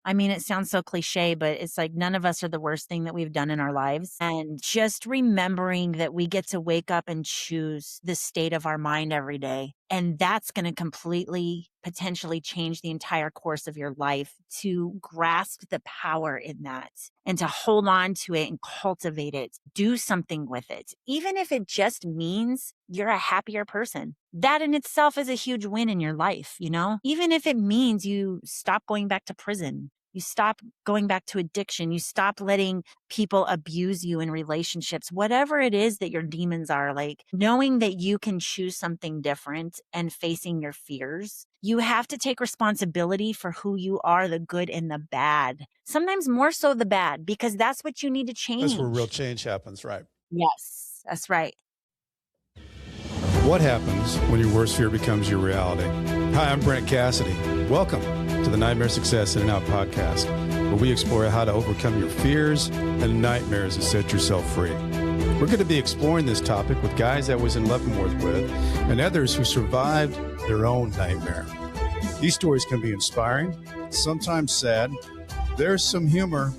I mean, it sounds so cliche, but it's like none of us are the worst thing that we've done in our lives. And just remembering that we get to wake up and choose the state of our mind every day. And that's going to completely potentially change the entire course of your life, to grasp the power in that and to hold on to it and cultivate it. Do something with it. Even if it just means you're a happier person. That in itself is a huge win in your life, you know? Even if it means you stop going back to prison, you stop going back to addiction, you stop letting people abuse you in relationships, whatever it is that your demons are, like knowing that you can choose something different and facing your fears. You have to take responsibility for who you are, the good and the bad. Sometimes more so the bad, because that's what you need to That's where real change. change happens, right? Yes, that's right. What happens when your worst fear becomes your reality? Hi, I'm Brent Cassidy. Welcome to the Nightmare Success In and Out podcast, where we explore how to overcome your fears and nightmares and set yourself free. We're going to be exploring this topic with guys I was in Leavenworth with and others who survived their own nightmare. These stories can be inspiring, sometimes sad. There's some humor,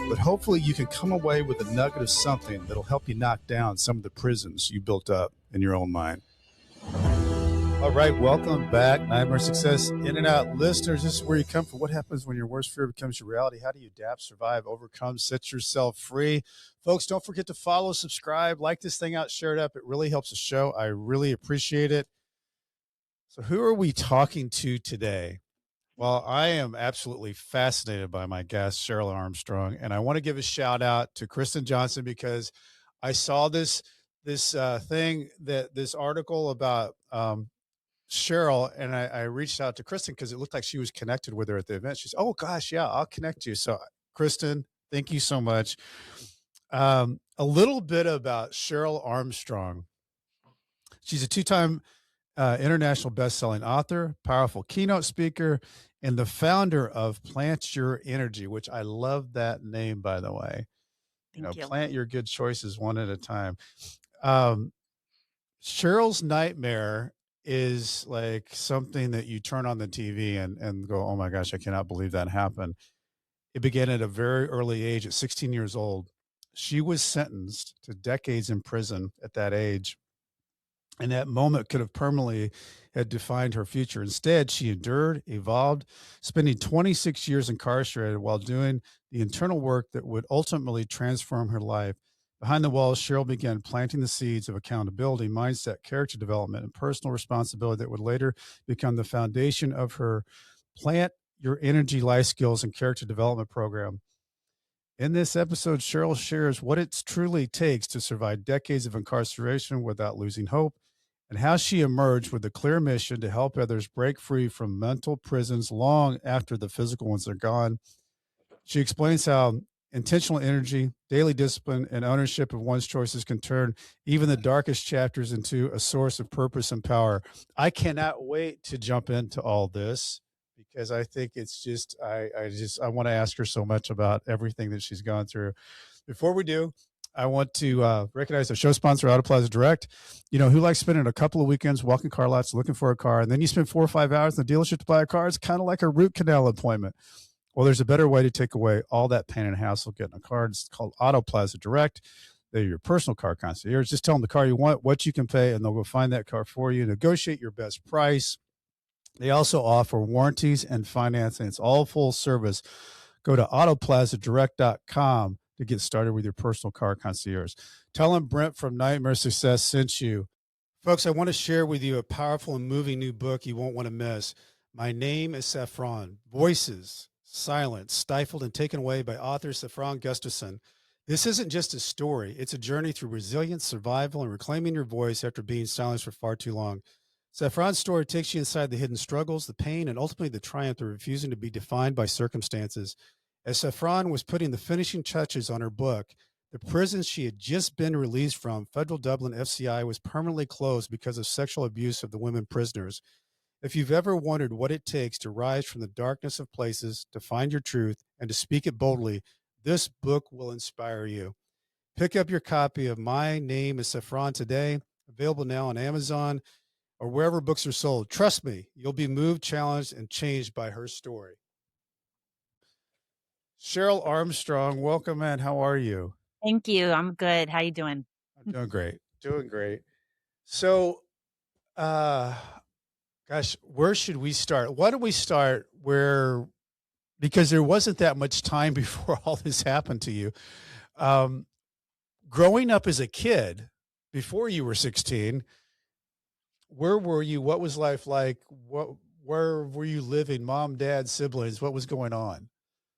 but hopefully you can come away with a nugget of something that'll help you knock down some of the prisons you built up in your own mind. All right, welcome back, Nightmare Success In and Out listeners. This is where you come for what happens when your worst fear becomes your reality. How do you adapt, survive, overcome, set yourself free? Folks, don't forget to follow, subscribe, like this thing out, share it up. It really helps the show. I really appreciate it. So who are we talking to today? Well, I am absolutely fascinated by my guest, Cheryl Armstrong, and I want to give a shout out to Kristen Johnson because I saw this thing, that this article about Cheryl, and I reached out to Kristen because it looked like she was connected with her at the event. She's, oh gosh, yeah, I'll connect you. So, Kristen, thank you so much. A little bit about Cheryl Armstrong. She's a two-time international best-selling author, powerful keynote speaker, and the founder of Plant Your Energy, which I love that name, by the way. Thank you. Plant your good choices one at a time. Um, Cheryl's nightmare is like something that you turn on the TV and go, oh my gosh, I cannot believe that happened. It began at a very early age, at 16 years old. She was sentenced to decades in prison at that age. And that moment could have permanently had defined her future. Instead, she endured, evolved, spending 26 years incarcerated while doing the internal work that would ultimately transform her life. Behind the walls, Cheryl began planting the seeds of accountability, mindset, character development, and personal responsibility that would later become the foundation of her Plant Your Energy Life Skills and Character Development program. In this episode, Cheryl shares what it truly takes to survive decades of incarceration without losing hope, and how she emerged with a clear mission to help others break free from mental prisons long after the physical ones are gone. She explains how intentional energy, daily discipline, and ownership of one's choices can turn even the darkest chapters into a source of purpose and power. I cannot wait to jump into all this because I think it's just, I want to ask her so much about everything that she's gone through. Before we do, I want to recognize our show sponsor, Auto Plaza Direct. Who likes spending a couple of weekends walking car lots looking for a car, and then you spend 4 or 5 hours in the dealership to buy a car? It's kind of like a root canal appointment. Well, there's a better way to take away all that pain and hassle getting a car. It's called Auto Plaza Direct. They're your personal car concierge. Just tell them the car you want, what you can pay, and they'll go find that car for you. Negotiate your best price. They also offer warranties and financing. It's all full service. Go to autoplazadirect.com to get started with your personal car concierge. Tell them Brent from Nightmare Success sent you. Folks, I want to share with you a powerful and moving new book you won't want to miss. My Name is Saffron. Voices, silenced, stifled, and taken away by author Saffron Gustafson. This isn't just a story. It's a journey through resilience, survival, and reclaiming your voice after being silenced for far too long. Saffron's story takes you inside the hidden struggles, the pain, and ultimately the triumph of refusing to be defined by circumstances. As Saffron was putting the finishing touches on her book, the prison she had just been released from, Federal Dublin FCI, was permanently closed because of sexual abuse of the women prisoners. If you've ever wondered what it takes to rise from the darkness of places, to find your truth, and to speak it boldly, this book will inspire you. Pick up your copy of My Name is Saffron today, available now on Amazon or wherever books are sold. Trust me, you'll be moved, challenged, and changed by her story. Cheryl Armstrong, welcome in. How are you? Thank you. I'm good. How you doing? I'm doing great. Doing great. So, uh, gosh, where should we start? Why don't we start where, because there wasn't that much time before all this happened to you. Um, Growing up as a kid, before you were 16, where were you? What was life like? Where were you living? Mom, dad, siblings? What was going on?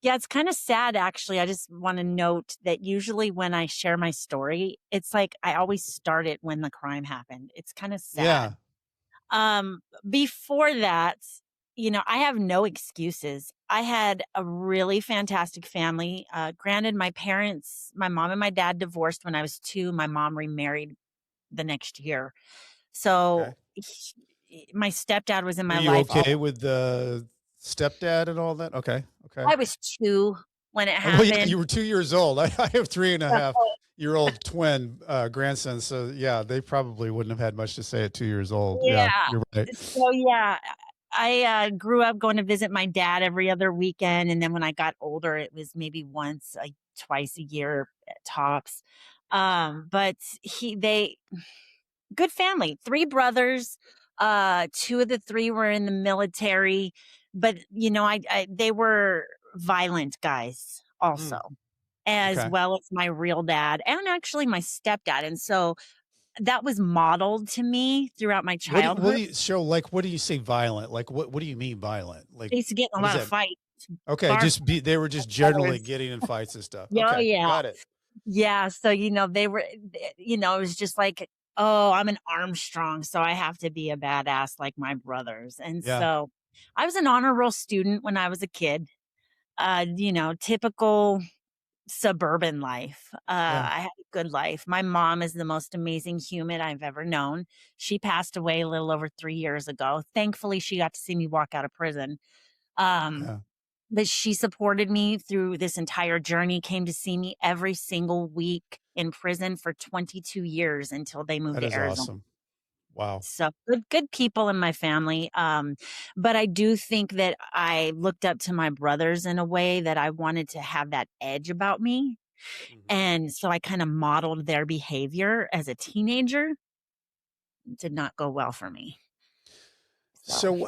Yeah, it's kind of sad actually. I just want to note that usually when I share my story, it's like I always start it when the crime happened. It's kind of sad. Yeah. Before that, I have no excuses. I had a really fantastic family. Granted, my mom and my dad divorced when I was 2. My mom remarried the next year. So Okay. my stepdad was in Were my you life okay all with the stepdad and all that? Okay. Okay. I was 2 when it Well, yeah, happened. you were 2 years old. I have 3 and a Yeah. half year old twin, grandsons, so, yeah, they probably wouldn't have had much to say at 2 years old. Yeah, Yeah. you're right. So, yeah, I grew up going to visit my dad every other weekend, and then when I got older, it was maybe once, like, twice a year at tops. But he they good family, 3 brothers, 2 of the 3 were in the military, but, I they were violent guys also, Mm, as okay. well as my real dad and actually my stepdad, and so that was modeled to me throughout my What childhood. do you so, like, what do you say violent? Like, what do you mean violent? Like, I used to get in a what does lot of that fights, okay, bar just be they were just generally brothers. getting in fights and stuff. Yeah, oh, Okay, yeah. got it. Yeah, so, they were it was just like, "Oh, I'm an Armstrong, so I have to be a badass like my brothers," and Yeah, so, I was an honor roll student when I was a kid, typical suburban life. yeah, I had a good life. My mom is the most amazing human I've ever known. She passed away a little over 3 years ago. Thankfully, she got to see me walk out of prison. Um, yeah. but she supported me through this entire journey, came to see me every single week in prison for 22 years until they moved That to is Arizona. awesome. Wow. So good people in my family. But I do think that I looked up to my brothers in a way that I wanted to have that edge about me. Mhm. And so I kind of modeled their behavior as a teenager. Did not go well for me. So So,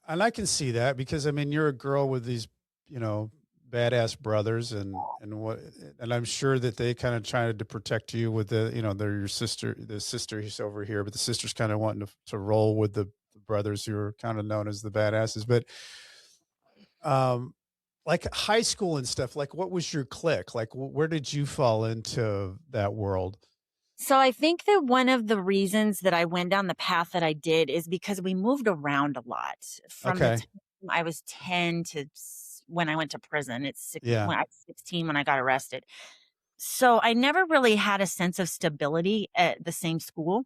and I can see that because I mean, you're a girl with these, you know, badass brothers, and I'm sure that they kind of tried to protect you with the, you know, they're your sister, the sister who's over here, but the sister's kind of wanting to roll with the brothers who are kind of known as the badasses. But, um, like high school and stuff, like what was your clique? Like, where did you fall into that world? so I think that one of the reasons that I went down the path that I did is because we moved around a lot from the Okay. time I was 10 to when I went to prison. Yeah. When I was 16 when I got arrested. So I never really had a sense of stability at the same school.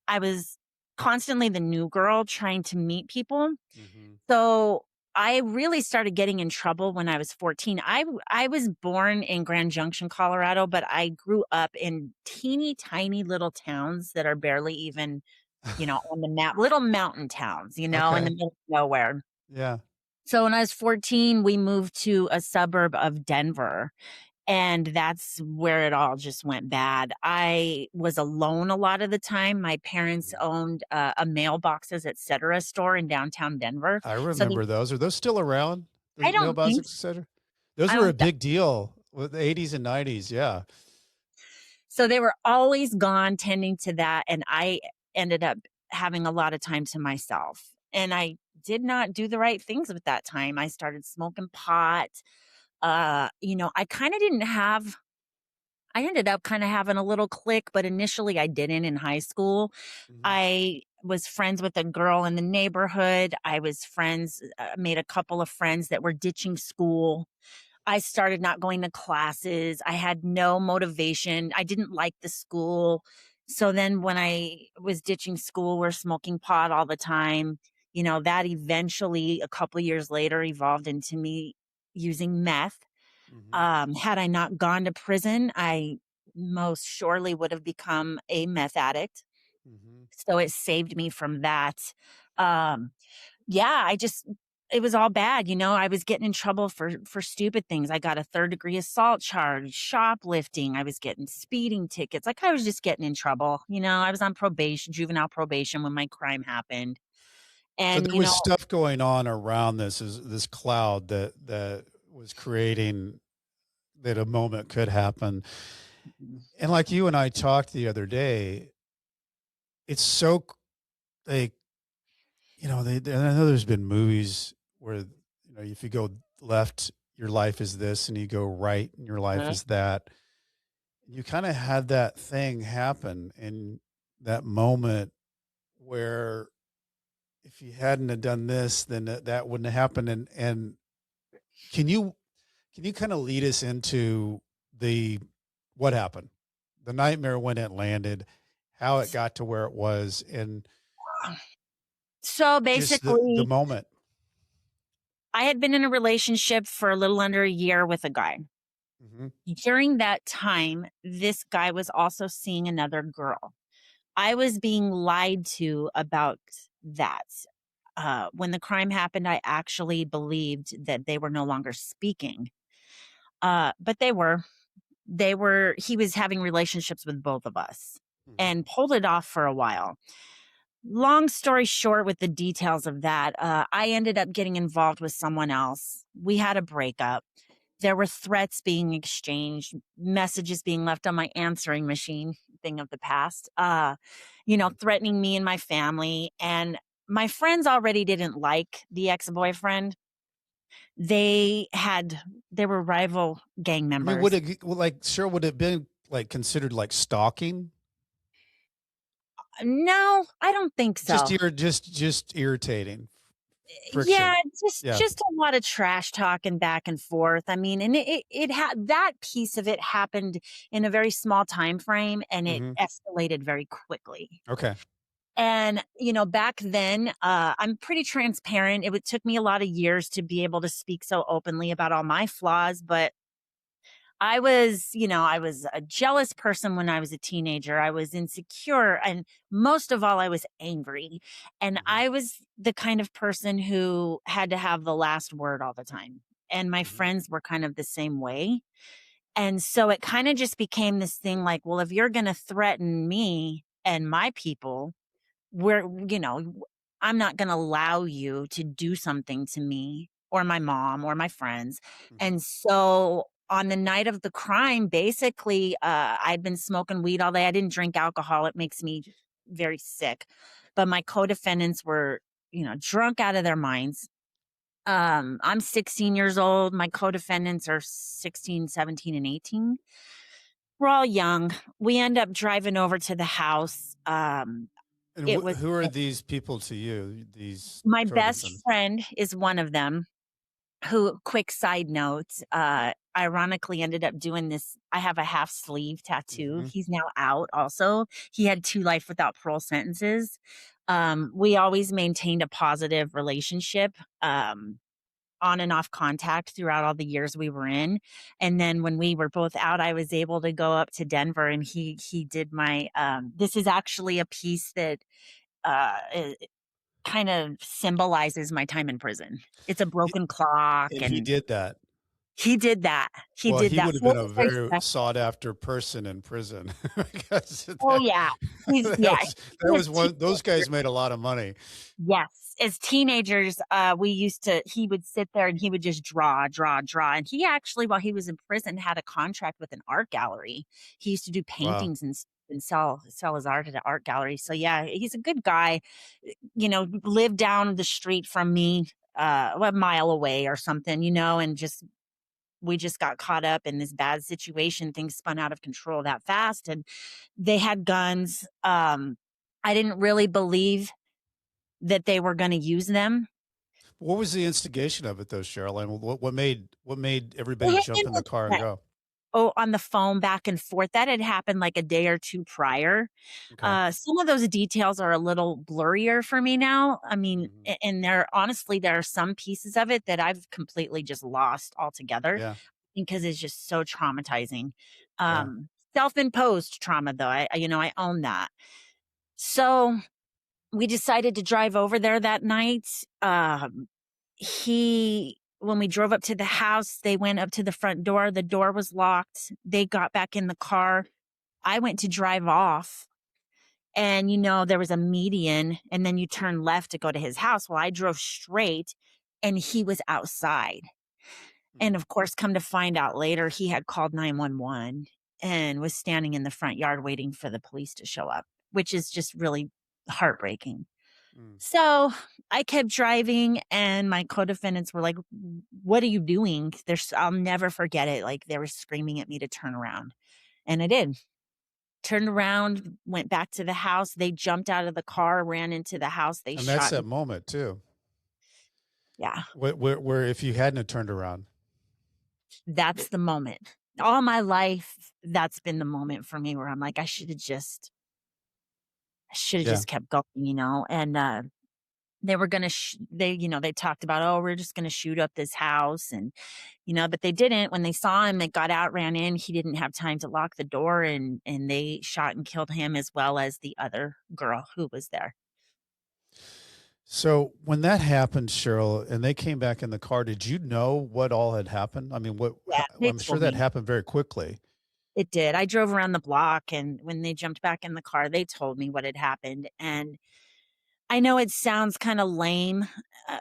I was constantly the new girl trying to meet people. Hmm. So I really started getting in trouble when I was 14. I was born in Grand Junction, Colorado, but I grew up in teeny tiny little towns that are barely even, on the map, little mountain towns, in the Okay. middle of nowhere. Yeah. So when I was 14, we moved to a suburb of Denver. And that's where it all just went bad. I was alone a lot of the time. My parents Mhm. owned a mailboxes, et cetera store in downtown Denver. I So remember those. Are those still around? I The don't mailboxes, think etcetera? Those I were a don't big deal with the '80s and '90s, yeah. so they were always gone tending to that, and I ended up having a lot of time to myself. And I did not do the right things with that time. I started smoking pot. I kind of didn't have I ended up kind of having a little clique, but initially I didn't in high school. Mhm, I was friends with a girl in the neighborhood. I was made a couple of friends that were ditching school. I started not going to classes. I had no motivation. I didn't like the school. So then when I was ditching school, we're smoking pot all the time. That eventually a couple years later evolved into me using meth. mhm, Had I not gone to prison, I most surely would have become a meth addict. mhm. So it saved me from that. Um, yeah, I just it was all bad, I was getting in trouble for stupid things. I got a third-degree assault charge, shoplifting, I was getting speeding tickets, like, I was just getting in trouble, I was on probation, juvenile probation when my crime happened, So and, there was stuff going on around this cloud that was creating that a moment could happen. And like you and I talked the other day, it's so like, I know there's been movies where, if you go left, your life is this, and you go right, and your life Mhm. is that. You kind of had that thing happen in that moment where if you hadn't have done this, then that wouldn't have happened. And can you can you kind of lead us into the what happened, the nightmare when it landed, how it got to where it was, and So, just the basically, moment? I had been in a relationship for a little under a year with a guy. Hmm. During that time, this guy was also seeing another girl. I was being lied to about that. When the crime happened, I actually believed that they were no longer speaking. But they were. He was having relationships with both of us Hmm. and pulled it off for a while. Long story short, with the details of that, I ended up getting involved with someone else. We had a breakup. There were threats being exchanged, messages being left on my answering machine, thing of the past, threatening me and my family. And my friends already didn't like the ex boyfriend. They were rival gang I mean, would members. it like sure would it have been like considered like stalking? No, I don't think Just so. just irritating Yeah, friction. Yeah. just a lot of trash talking back and forth. I mean, and it had that piece of it happened in a very small time frame, and it Hmm. escalated very quickly. Okay. And, back then, I'm pretty transparent. Took me a lot of years to be able to speak so openly about all my flaws, but I was a jealous person when I was a teenager. I was insecure. And most of all, I was angry. And Hmm. I was the kind of person who had to have the last word all the time. And my Hmm. friends were kind of the same way. And so it kind of just became this thing like, well, if you're going to threaten me and my people, we're I'm not going to allow you to do something to me or my mom or my friends. Hmm. And so on the night of the crime, basically, I'd been smoking weed all day. I didn't drink alcohol. It makes me very sick. But my co-defendants were, drunk out of their minds. I'm 16 years old. My co-defendants are 16, 17, and 18. We're all young. We end up driving over to the house. And It was who are these people to you? These My best co-defendants? friend is one of them, who, quick side note, ironically ended up doing this. I have a half sleeve tattoo. Hmm. He's now out also. He had 2 life without parole sentences. We always maintained a positive relationship, on and off contact throughout all the years we were in. And then when we were both out, I was able to go up to Denver and he did my, this is actually a piece that, kind of symbolizes my time in prison. It's a broken clock, And he and did that. he did that. He Well, did he that. would have Floyd been a was very very special. sought after person in prison because Oh, yeah. He that was was one those teenager. guys made a lot of money. Yes. As teenagers, he would sit there and he would just draw, draw, draw. And he actually, while he was in prison, had a contract with an art gallery. He used to do Wow. paintings and sell his art at an art gallery. So yeah, he's a good guy. Lived down the street from me, a mile away or something, and just we just got caught up in this bad situation. Things spun out of control that fast, and they had guns. I didn't really believe that they were going to use them. What was the instigation of it though, Cheryl? And what made They everybody had jump been in the car and go? on the phone back and forth. That had happened like a day or two prior. Okay. Some of those details are a little blurrier for me now. I mean, Hmm. and there are some pieces of it that I've completely just lost altogether Yeah. because it's just so traumatizing. Yeah. Self-imposed trauma, though. I own that. So we decided to drive over there that night. when we drove up to the house, they went up to the front door. The door was locked. They got back in the car. I went to drive off. And, there was a median, and then you turn left to go to his house. Well, I drove straight, and he was outside. Mm, And of course, come to find out later, he had called 911 and was standing in the front yard waiting for the police to show up, which is just really heartbreaking. mm. So I kept driving, and my co-defendants were like, "What are you doing?" I'll never forget it. Like, they were screaming at me to turn around. And I did. Turned around, went back to the house. They jumped out of the car, ran into the house. They And that's shot. that moment too, Yeah, where if you hadn't have turned around. that's the moment. All my life, that's been the moment for me where I'm like, I should have Yeah. just kept going. And they were gonna, they talked about, oh, we're just gonna shoot up this house, and but they didn't. When they saw him, they got out, ran in. He didn't have time to lock the door, and they shot and killed him as well as the other girl who was there. So when that happened, Cheryl, and they came back in the car, did you know what all had happened? I mean, Yeah, they I'm sure told that me. happened very quickly. It did. I drove around the block, and when they jumped back in the car, they told me what had happened. And I know it sounds kind of lame,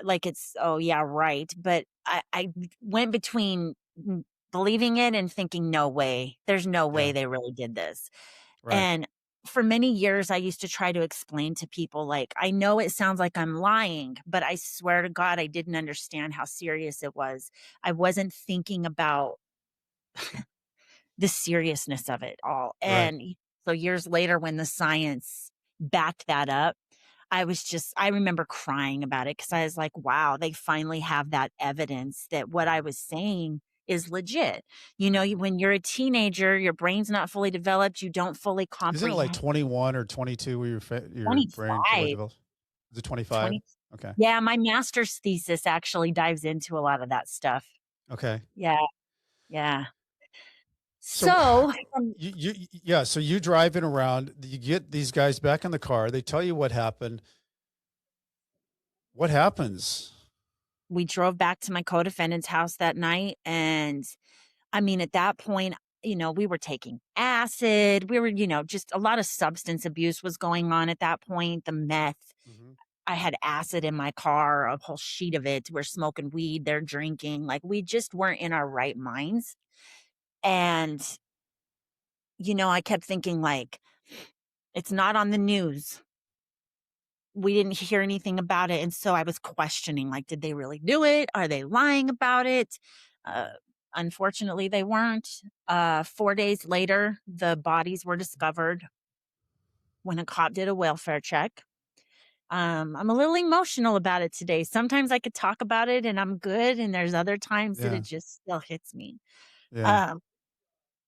like it's, oh, yeah, right. But I went between believing it and thinking, no way. There's no way Yeah. they really did this. Right. And for many years, I used to try to explain to people, like, I know it sounds like I'm lying, but I swear to God, I didn't understand how serious it was. I wasn't thinking about the seriousness of it all. Right. And so years later, when the science backed that up, I remember crying about it because I was like, wow, they finally have that evidence that what I was saying is legit. Mhm. When you're a teenager, your brain's not fully developed, you don't fully Isn't it like comprehend. 21 or 22 where your brain fully 25, develops? Is it 25? 20. Okay. Yeah, my master's thesis actually dives into a lot of that stuff. Okay. Yeah, yeah. So So, yeah, so you driving around, you get these guys back in the car, they tell you what happened. What happens? we drove back to my co-defendant's house that night, and I mean, at that point, we were taking acid. We were, just a lot of substance abuse was going on at that point. The meth. Mhm. I had acid in my car, a whole sheet of it. We're smoking weed, they're drinking. Like, we just weren't in our right minds. And, I kept thinking, like, it's not on the news. We didn't hear anything about it. And so I was questioning, like, did they really do it? Are they lying about it? Uh, Unfortunately, they weren't. 4 days later, the bodies were discovered when a cop did a welfare check. I'm a little emotional about it today. Sometimes I could talk about it and I'm good, and there's other times that Yeah. it just still hits me. Yeah. Um,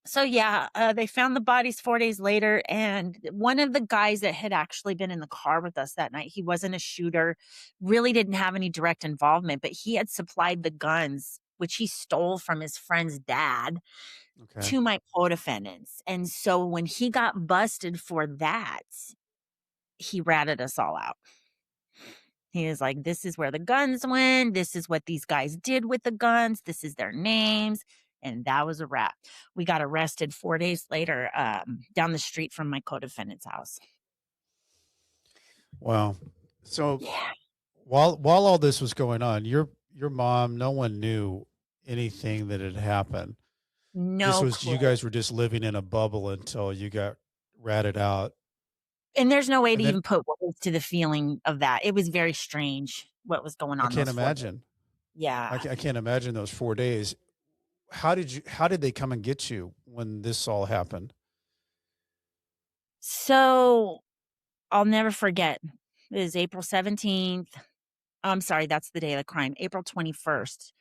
so yeah, they found the bodies 4 days later, and one of the guys that had actually been in the car with us that night, he wasn't a shooter, really didn't have any direct involvement, but he had supplied the guns, which he stole from his friend's dad, Okay. to my co-defendants. And so when he got busted for that, he ratted us all out. He was like, "This is where the guns went. This is what these guys did with the guns. This is their names." And that was a wrap. We got arrested 4 days later, down the street from my co-defendant's house. Wow. So Yeah. while all this was going on, your mom, no one knew anything that had happened. This No was you clue. guys were just living in a bubble until you got ratted out. And there's no way to And then even put words to the feeling of that. It was very strange what was going I on can't those 4 days. imagine. Yeah. I can't imagine those 4 days. How did they come and get you when this all happened? So, I'll never forget. It was April 17th. I'm sorry, that's the day of the crime. April 21st.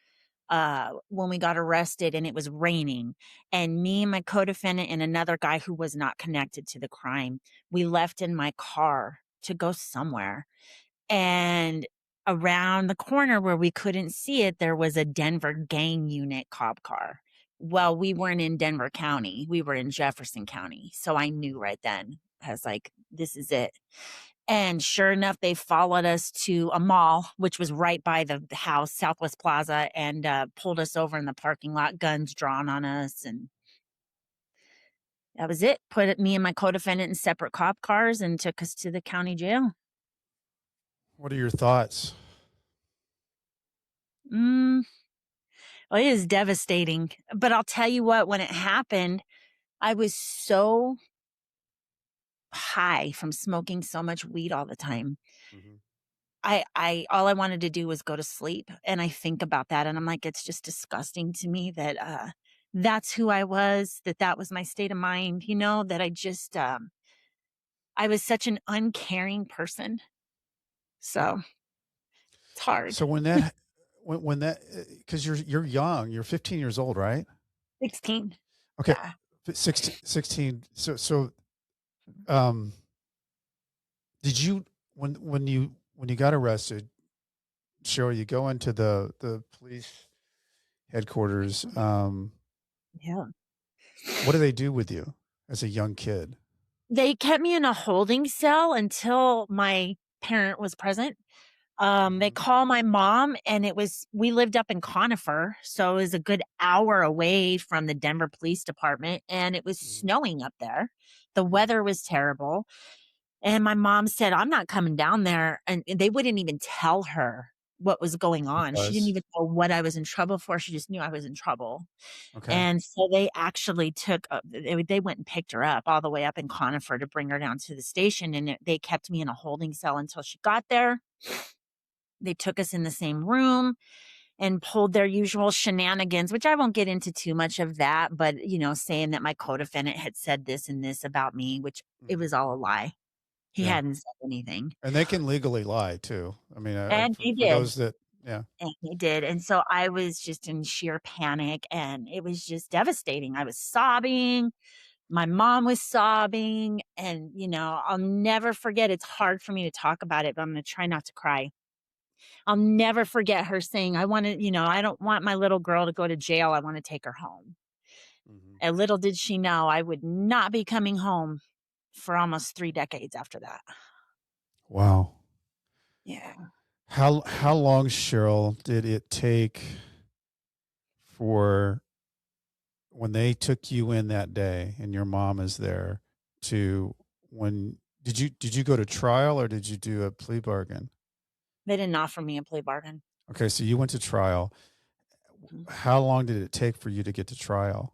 When we got arrested, and it was raining, and me and my co-defendant and another guy who was not connected to the crime, we left in my car to go somewhere. And around the corner where we couldn't see it, there was a Denver gang unit cop car. Well, we weren't in Denver County. We were in Jefferson County. So I knew right then. I was like, this is it. And sure enough, they followed us to a mall, which was right by the house, Southwest Plaza, and pulled us over in the parking lot, guns drawn on us. And that was it. Me and my co-defendant in separate cop cars and took us to the county jail. What are your thoughts? Mm, well, it is devastating. But I'll tell you what, when it happened, I was so high from smoking so much weed all the time. Mhm. All I wanted to do was go to sleep. And I think about that and I'm like, it's just disgusting to me that that's who I was, that was my state of mind, that I was such an uncaring person. So it's hard. So when that because you're young, you're 15 years old, right? 16. Okay, Yeah. 16. So um, did you when you got arrested, Cheryl, you go into the police headquarters. Yeah. What do they do with you as a young kid? They kept me in a holding cell until my parent was present. They Mhm. call my mom and we lived up in Conifer, so it was a good hour away from the Denver Police Department and it was Mhm. snowing up there. The Mhm. weather was terrible. And my mom said, I'm not coming down there. And they wouldn't even tell her what was going on. She didn't Because even know what I was in trouble for. She just knew I was in trouble. okay. And so they actually they went and picked her up all the way up in Conifer to bring her down to the station. And they kept me in a holding cell until she got there. They took us in the same room and pulled their usual shenanigans, which I won't get into too much of that, but saying that my co-defendant had said this and this about me, which it Mhm. was all a lie. He Yeah. hadn't said anything. And they can legally lie too. I mean, And he for did. those that, yeah. And he did. And so I was just in sheer panic and it was just devastating. I was sobbing. My mom was sobbing. And, I'll never forget. It's hard for me to talk about it, but I'm going to try not to cry. I'll never forget her saying, I don't want my little girl to go to jail. I want to take her home. Mhm. And little did she know I would not be coming home for almost 3 decades after that. Wow. Yeah. How long, Cheryl, did it take for when they took you in that day and your mom is there to when did you go to trial or did you do a plea bargain? They didn't offer me a plea bargain. Okay, so you went to trial. Mhm. How long did it take for you to get to trial?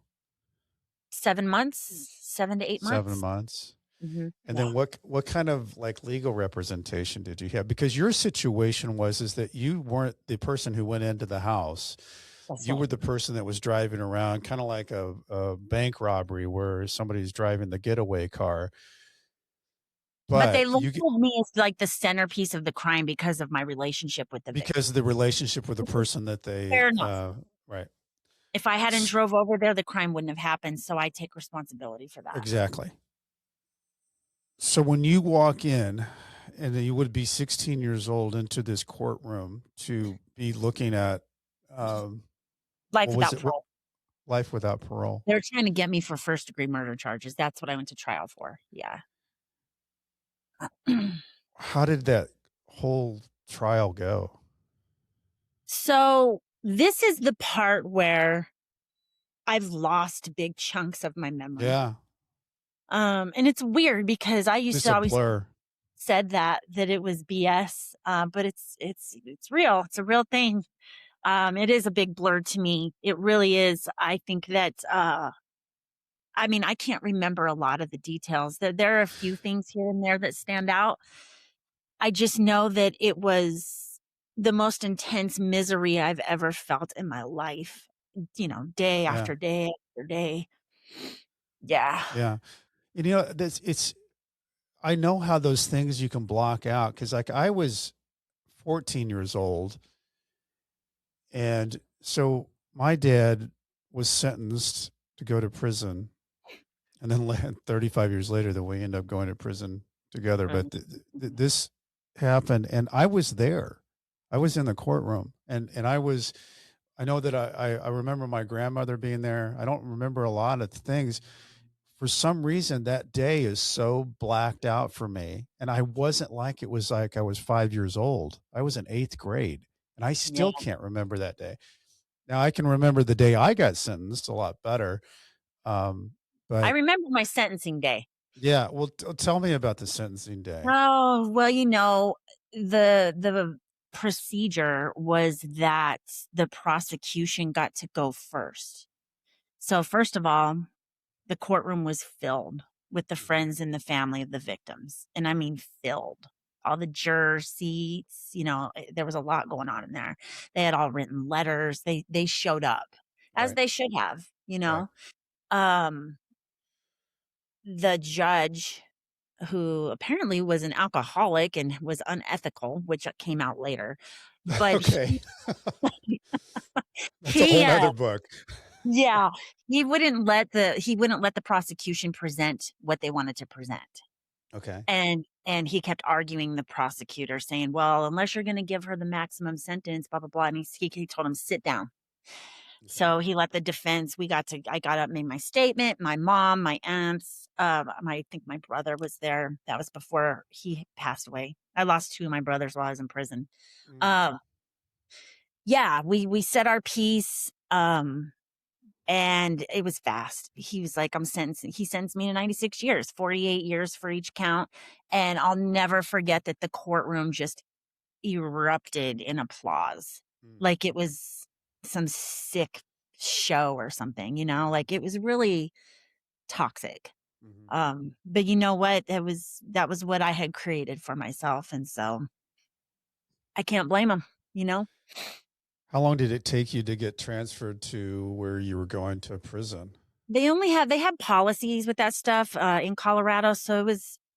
7 months, 7 to 8 7 months. months. And Yeah, then what kind of like legal representation did you have? Because your situation was is that you weren't the person who went into the house. that's You right. were the person that was driving around, kind of like a bank robbery where somebody's driving the getaway car. But they But you get labeled me as, like, the centerpiece of the crime because of my relationship with the because victim, of the relationship with the which is person that they fair enough. right. If I hadn't S- drove over there, the crime wouldn't have happened, so I take responsibility for that. Exactly. So when you walk in and then you would be 16 years old into this courtroom to be looking at um Life what was without it? What parole. life without parole. They were trying to get me for first-degree murder charges, that's what I went to trial for, yeah. How did that whole trial go? So, this is the part where I've lost big chunks of my memory. Yeah, And it's weird because I used just to a always blur. said that it was BS, but it's real. It's a real thing. It is a big blur to me. It really is. I think that I mean, I can't remember a lot of the details. There are a few things here and there that stand out. I just know that it was the most intense misery I've ever felt in my life. Day Yeah, after day after day. Yeah. yeah. And, that's it's I know how those things you can block out because like I was 14 years old, and so my dad was sentenced to go to prison, and then 35 years later, that we end up going to prison together. Mm. But this happened, and I was there. I was in the courtroom, and I know that I remember my grandmother being there. I don't remember a lot of things. for some reason, that day is so blacked out for me, and I wasn't like it was like I was 5 years old. I was in 8th grade, and I Yeah. still can't remember that day. Now I can remember the day I got sentenced a lot better, um, I but remember my sentencing day. yeah, well, tell me about the sentencing day. Oh, well, the procedure was that the prosecution got to go first. So first of all, the courtroom was filled with the Mhm. friends and the family of the victims, and I mean filled. All the juror seats, there was a lot going on in there. They had all written letters. They showed up, as Right, they should have, right. Um, the judge, who apparently was an alcoholic and was unethical, which came out later, but Okay. he That's a he, whole uh nother book. yeah, he wouldn't let the prosecution present what they wanted to present. Okay, And he kept arguing the prosecutor saying, "Well, unless you're gonna give her the maximum sentence, blah, blah, blah," and he told him, "Sit down." okay. So he let the defense I got up, made my statement, my mom, my aunts, I think my brother was there. That was before he passed away. I lost 2 of my brothers while I was in prison. Mm, Uh, yeah, we said our piece, and it was fast. He was like, he sentenced me to 96 years, 48 years for each count, and I'll never forget that the courtroom just erupted in applause. mm, Like it was some sick show or something, like it was really toxic. mhm. But you know what? That was what I had created for myself. And so I can't blame him. How long did it take you to get transferred to where you were going to prison? They had policies with that stuff in Colorado. So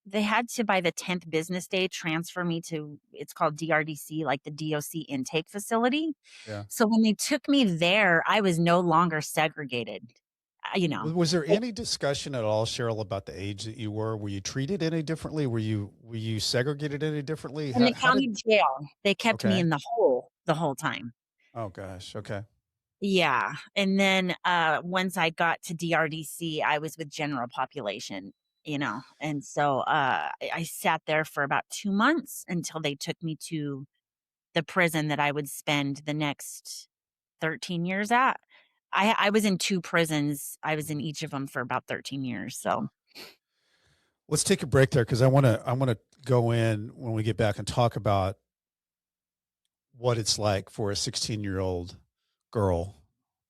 they had to, by the 10th business day, transfer me to, it's called DRDC, like the DOC intake facility. Yeah. So when they took me there, I was no longer segregated. Was there It- any discussion at all, Cheryl, about the age that you were? Were you treated any differently? Were you segregated any differently? in the How county did jail, they kept me Okay. in the whole time. Oh gosh. Okay. Yeah. And then once I got to DRDC, I was with general population. And so I sat there for about 2 months until they took me to the prison that I would spend the next 13 years at. I was in 2 prisons. I was in Mhm. each of them for about 13 years. So Let's take a break there because I want to go in when we get back and talk about what it's like for a 16-year-old girl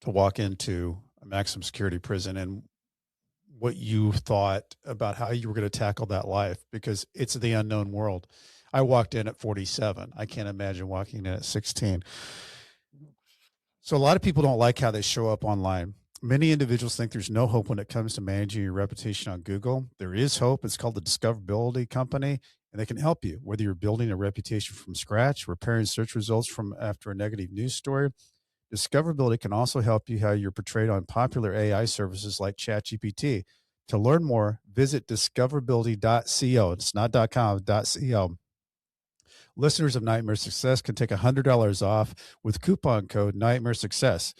to walk into a maximum security prison and what you thought about how you were going to tackle that life because it's the unknown world. I walked in at 47. I can't imagine walking in at 16. So a lot of people don't like how they show up online. Many individuals think there's no hope when it comes to managing your reputation on Google. There is hope. It's called the Discoverability Company, and they can help you whether you're building a reputation from scratch, repairing search results from after a negative news story. Discoverability can also help you how you're portrayed on popular AI services like ChatGPT. To learn more, visit discoverability.co. It's not .com, .co. Listeners of Nightmare Success can take $100 off with coupon code Nightmare Success.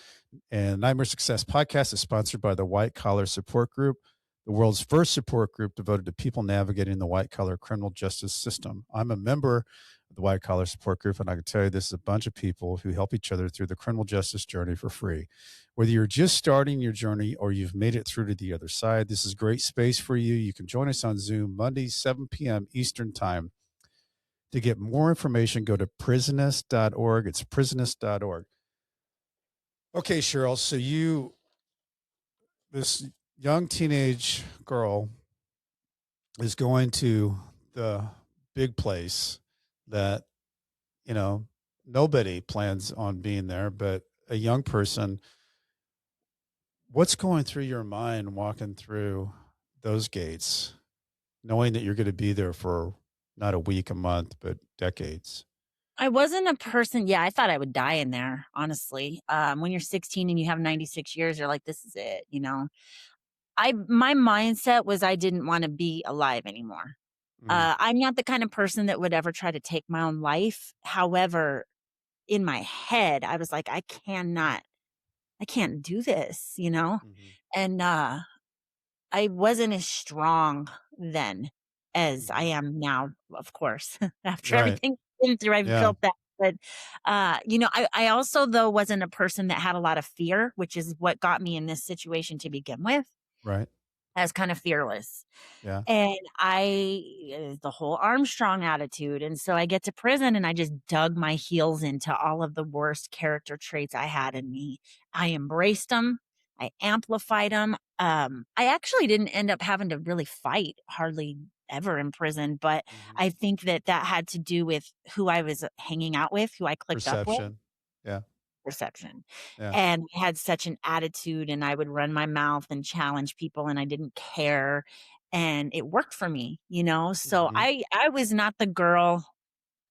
And Nightmare Success podcast is sponsored by the White Collar Support Group, the world's first support group devoted to people navigating the white collar criminal justice system. I'm a member of the White Collar Support Group, and I can tell you this is a bunch of people who help each other through the criminal justice journey for free. Whether you're just starting your journey or you've made it through to the other side, this is great space for you. You can join us on Zoom Mondays, 7 p.m. Eastern Time. To get more information, go to prisonist.org. It's prisonist.org. Okay, Cheryl. So this young teenage girl is going to the big place that, you know, nobody plans on being there, but a young person. What's going through your mind walking through those gates, knowing that you're going to be there for not a week, a month, but decades? I wasn't a person. Yeah, I thought I would die in there, honestly. When you're 16 and you have 96 years, you're like, this is it. My mindset was I didn't want to be alive anymore. Mm, I'm not the kind of person that would ever try to take my own life. However, in my head, I was like, I can't do this. mhm. And I wasn't as strong then as I Mhm. am now, of course. After Right. everything I've been through, I've Yeah. felt that. But, I also, though, wasn't a person that had a lot of fear, which is what got me in this situation to begin with. Right. I was kind of fearless. Yeah. And the whole Armstrong attitude. And so I get to prison and I just dug my heels into all of the worst character traits I had in me. I embraced them. I amplified them. I actually didn't end up having to really fight hardly ever in prison, but Mhm. I think that that had to do with who I was hanging out with, who I clicked up with. Perception. Yeah. Perception. Yeah. And I had such an attitude and I would run my mouth and challenge people and I didn't care, and it worked for me, you know? So Mhm. I was not the girl.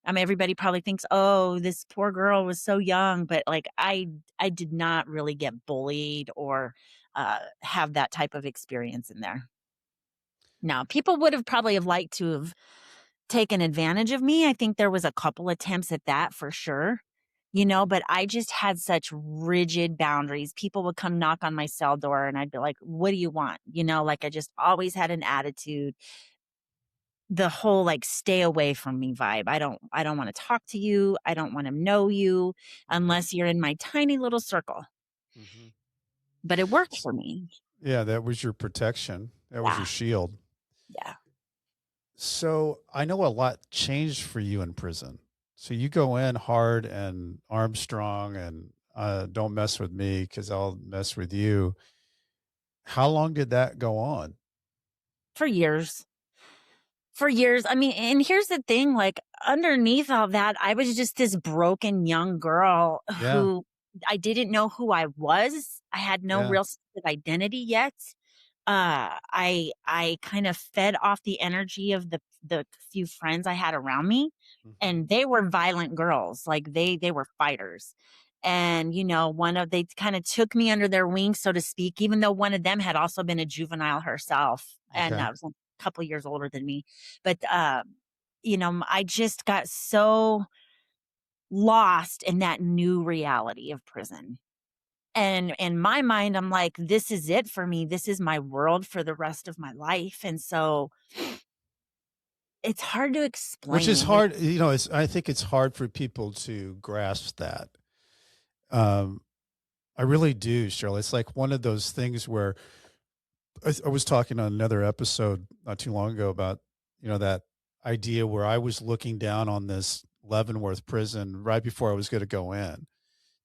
I mean, everybody probably thinks, "Oh, this poor girl was so young," but, like, I did not really get bullied or, have that type of experience in there. Now, people would have probably have liked to have taken advantage of me. I think there was a couple attempts at that for sure, Mhm. but I just had such rigid boundaries. People would come knock on my cell door and I'd be like, "What do you want?" Like I just always had an attitude. The whole like stay away from me vibe. I don't want to talk to you. I don't want to know you Mhm. unless you're in my tiny little circle. Mhm. But it worked S for me. Yeah, that was your protection. That was your Yeah. shield. Yeah. So, I know a lot changed for you in prison. So you go in hard and Armstrong and, "Don't mess with me because 'cause I'll mess with you." How long did that go on? For years. For years. I mean, and here's the thing, like, underneath all that, I was just this broken young girl Yeah, who I didn't know who I was. I had no yeah. real sense of identity yet. I kind of fed off the energy of the few friends I had around me, Mhm. and they were violent girls, like, they were fighters. And, one of they kinda took me under their wing, so to speak, even though one of them had also been a juvenile herself, and, Okay. was a couple years older than me. But, I just got so lost in that new reality of prison. And in my mind, I'm like, "This is it for me. This is my world for the rest of my life." And so it's hard to Which is explain. hard, it's I think it's hard for people to grasp that. Um, I really do, Cheryl. It's like one of those things where I was talking on another episode not too long ago about, that idea where I was looking down on this Leavenworth prison right before I was gonna go in,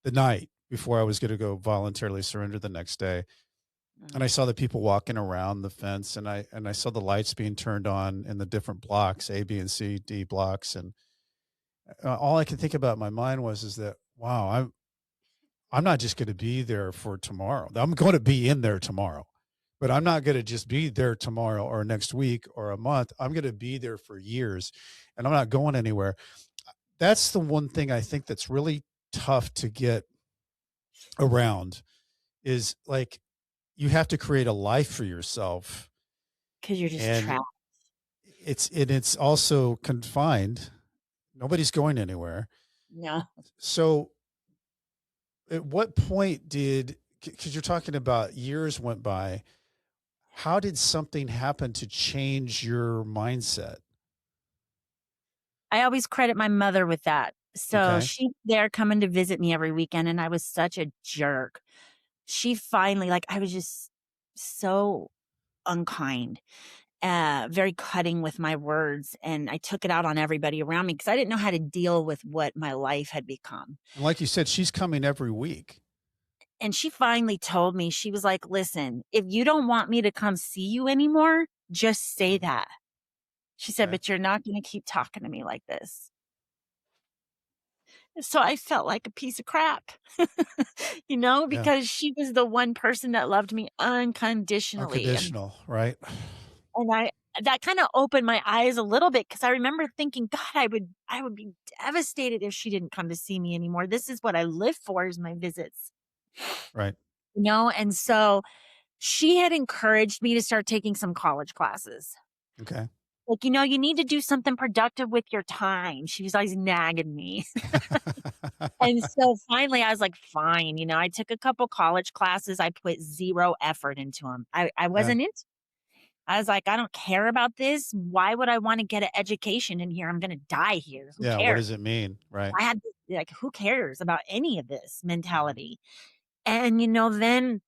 the night before I was gonna go voluntarily surrender the next day. And I Mhm. saw the people walking around the fence and I saw the lights being turned on in the different blocks, A, B, and C, D blocks. And all I could think about in my mind was, is that, wow, I'm not just going to be there for tomorrow. I'm going to be in there tomorrow, but I'm not going to just be there tomorrow or next week or a month. I'm going to be there for years and I'm not going anywhere. That's the one thing I think that's really tough to get around is like you have to create a life for yourself, 'Cause you're just and trapped. it's also confined. Nobody's going anywhere. No. So at what point did, because you're talking about years went by, how did something happen to change your mindset? I always credit my mother with that. So Okay. she's there coming to visit me every weekend, and I was such a jerk. She finally like, I was just so unkind, very cutting with my words, and I took it out on everybody around me because I didn't know how to deal with what my life had become. And like you said, she's coming every week. And she finally told me, she was like, "Listen, if you don't want me to come see you anymore, just say that." She said, Okay. "But you're not gonna keep talking to me like this." So I felt like a piece of crap, Yeah. because she was the one person that loved me unconditionally. And Unconditional, right? and I that kinda opened my eyes a little bit because I remember thinking, "God, I would be devastated if she didn't come to see me anymore. This is what I live for is my visits." Right. And so she had encouraged me to start taking some college classes. Okay. Like, "You need to do something productive with your time." She was always nagging me. And so finally I was like, "Fine." I took a couple college classes. I put 0 effort into them. I Yeah. wasn't into it. I was like, "I don't care about this. Why would I wanna get an education in here? I'm gonna die here. Who Yeah, what cares?" does it mean? Right. I had this, like, "Who cares about any of this?" Mhm, mentality. And, then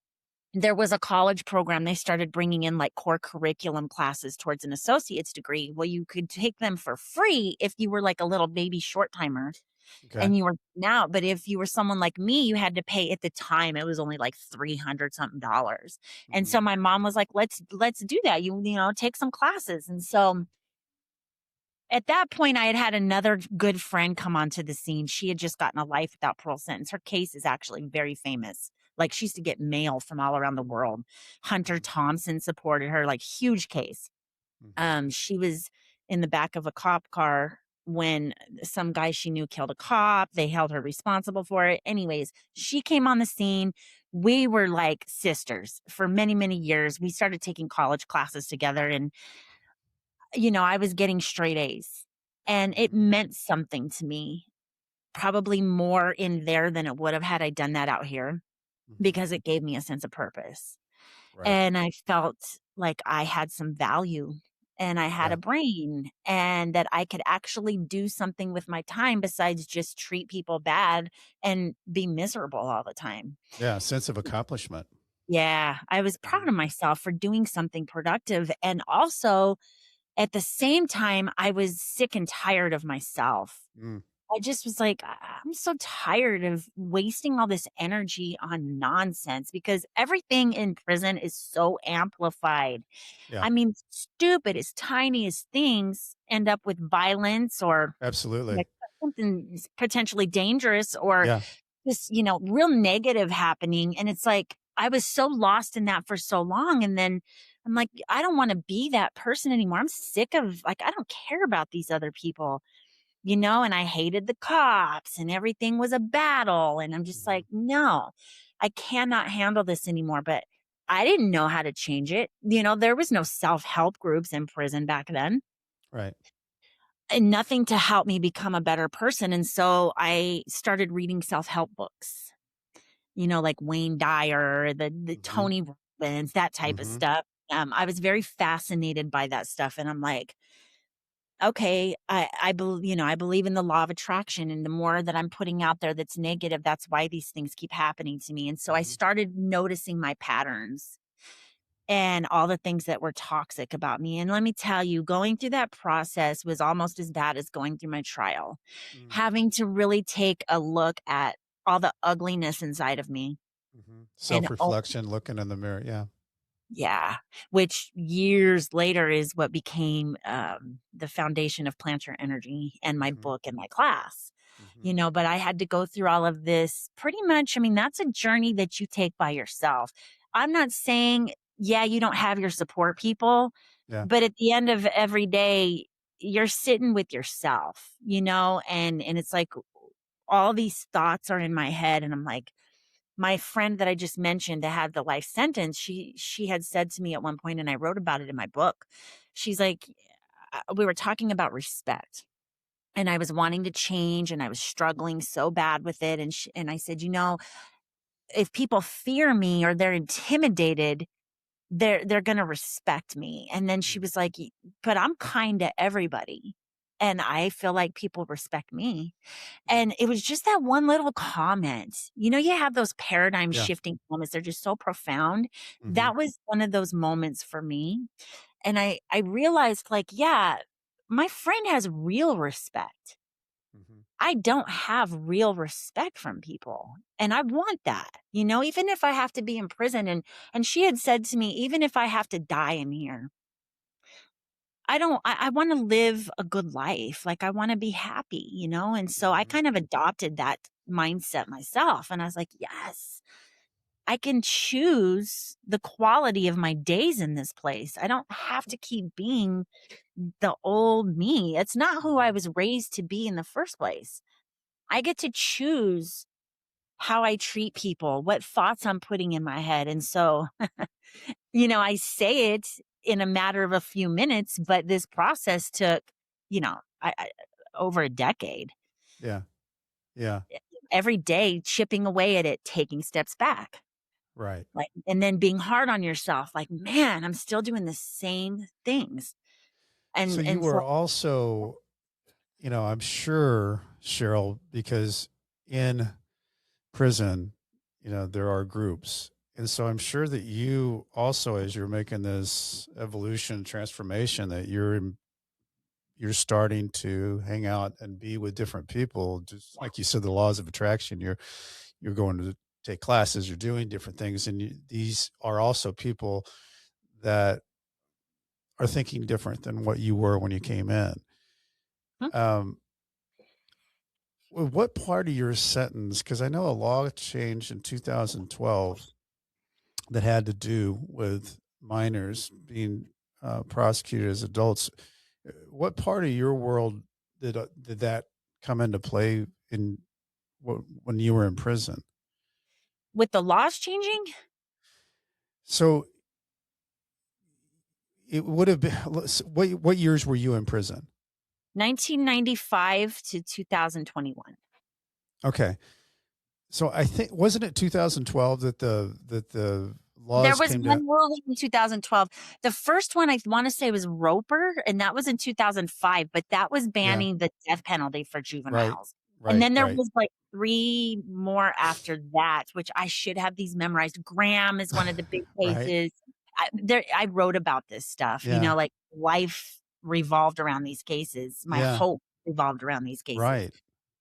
there was a college program, they started bringing in, like, core curriculum classes towards an associate's degree. Well, you could take them for free if you were, like, a little baby short timer okay. and you were now, but if you were someone like me, you had to pay at the time, it was only like 300 something dollars. And Mhm, so my mom was like, "Let's do that. Take some classes." And so at that point, I had had another good friend come onto the scene. She had just gotten a life without parole sentence. Her case is actually very famous. Like, she used to get mail from all around the world. Hunter mhm, Thompson supported her, like, huge case. mhm, She was in the back of a cop car when some guy she knew killed a cop. They held her responsible for it. Anyways, she came on the scene. We were like sisters for many, many years. We started taking college classes together, and I was getting straight A's, and it mhm, meant something to me, probably more in there than it would have had I done that out here, mhm. because it gave me a sense of purpose. Right. And I felt like I had some value and I had Yeah. a brain and that I could actually do something with my time besides just treat people bad and be miserable all the time. Yeah, sense of accomplishment. Yeah, I was proud Mhm, of myself for doing something productive. And also, at the same time, I was sick and tired of myself. mm, I just was like, I'm so tired of wasting all this energy on nonsense because everything in prison is so amplified. yeah, I mean, stupidest, tiniest things end up with violence or absolutely. like something potentially dangerous or Yeah, just, real negative happening. And it's like, I was so lost in that for so long. And then I'm like, I don't want to be that person anymore. I'm sick of, like, I don't care about these other people, and I hated the cops and everything was a battle. And I'm just mhm, like, no, I cannot handle this anymore. But I didn't know how to change it. There was no self help groups in prison back then right. and nothing to help me become a better person. And so I started reading self help books, like Wayne Dyer, the Mhm, Tony Robbins, that type of mhm, stuff. I was very fascinated by that stuff. And I'm like, okay, I believe in the law of attraction, and the more that I'm putting out there that's negative, that's why these things keep happening to me. And so I mhm, started noticing my patterns and all the things that were toxic about me. And let me tell you, going through that process was almost as bad as going through my trial. mm, Having to really take a look at all the ugliness inside of me mhm. and Self-reflection, looking in the mirror, yeah. yeah, which years later is what became, the foundation of Plant Your Energy and my Mhm, book and my class, mhm, but I had to go through all of this pretty much. I mean, that's a journey that you take by yourself. I'm not saying, yeah, you don't have your support people, yeah, but at the end of every day, you're sitting with yourself, and it's like all these thoughts are in my head, and I'm like, my friend that I just mentioned that had the life sentence, she had said to me at one point, and I wrote about it in my book. She's like, we were talking about respect, and I was wanting to change, and I was struggling so bad with it, and I said, if people fear me or they're intimidated, they're gonna respect me. And then she mhm, was like, but I'm kind to everybody, and I feel like people respect me. mm, And it was just that one little comment. You have those paradigm yeah, shifting moments, they're just so profound. mhm, That was one of those moments for me, and I realized, like, yeah, my friend has real respect. mhm, I don't have real respect from people, and I want that, even if I have to be in prison. And she had said to me, "Even if I have to die in here, I don't I wanna live a good life, like, I wanna be happy," and so I mhm, kind of adopted that mindset myself, and I was like, "Yes, I can choose the quality of my days in this place. I don't have to keep being the old me. It's not who I mhm, was raised to be in the first place. I get to choose how I treat people, what thoughts I'm putting in my head." And so, I say it in a matter of a few minutes, but this process took, over a decade. yeah, yeah, Every day chipping away at it, taking steps back. Right. Like, and then being hard on yourself, like, "Man, I'm still doing the same things." So you And so were also, I'm sure, Cheryl, because in prison, there are groups. And so I'm sure that you also, as you're making this evolution transformation, that you're starting to hang out and be with different people, just like you said, the laws of attraction. You're going to take classes, you're doing different things, and these are also people that are thinking different than what you were when you came in. Mhm. Um, what part of your sentence? Because I know a law changed in 2012 that had to do with minors being prosecuted as adults. What part of your world did that come into play in when you were in prison? with the laws changing, So it would have been what years were you in prison? 1995 to 2021. Okay, so I think wasn't it 2012 that the There laws was came down? one ruling in 2012. The first one I wanna say was Roper, and that was in 2005, but that was Yeah, banning the death penalty for right, juveniles. And right, then there right, was, like, 3 more after that, which I should have these memorized. Graham is one of the big right. cases. I wrote about this stuff, Yeah, like, life revolved around these cases. My yeah, hope revolved around these cases. right.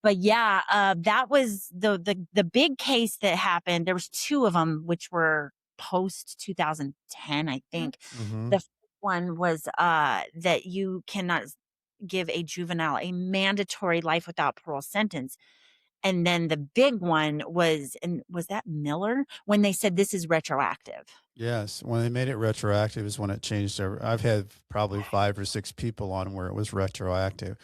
But yeah, that was the big case that happened. There was 2 of them, which were post 2010, I think. Hmm. The first one was, that you cannot give a juvenile a mandatory life without parole sentence, and then the big one was, and was that Miller? When they said this is retroactive. Yes, when they made it retroactive is when it changed. I've had probably 5 or 6 people on where it was retroactive.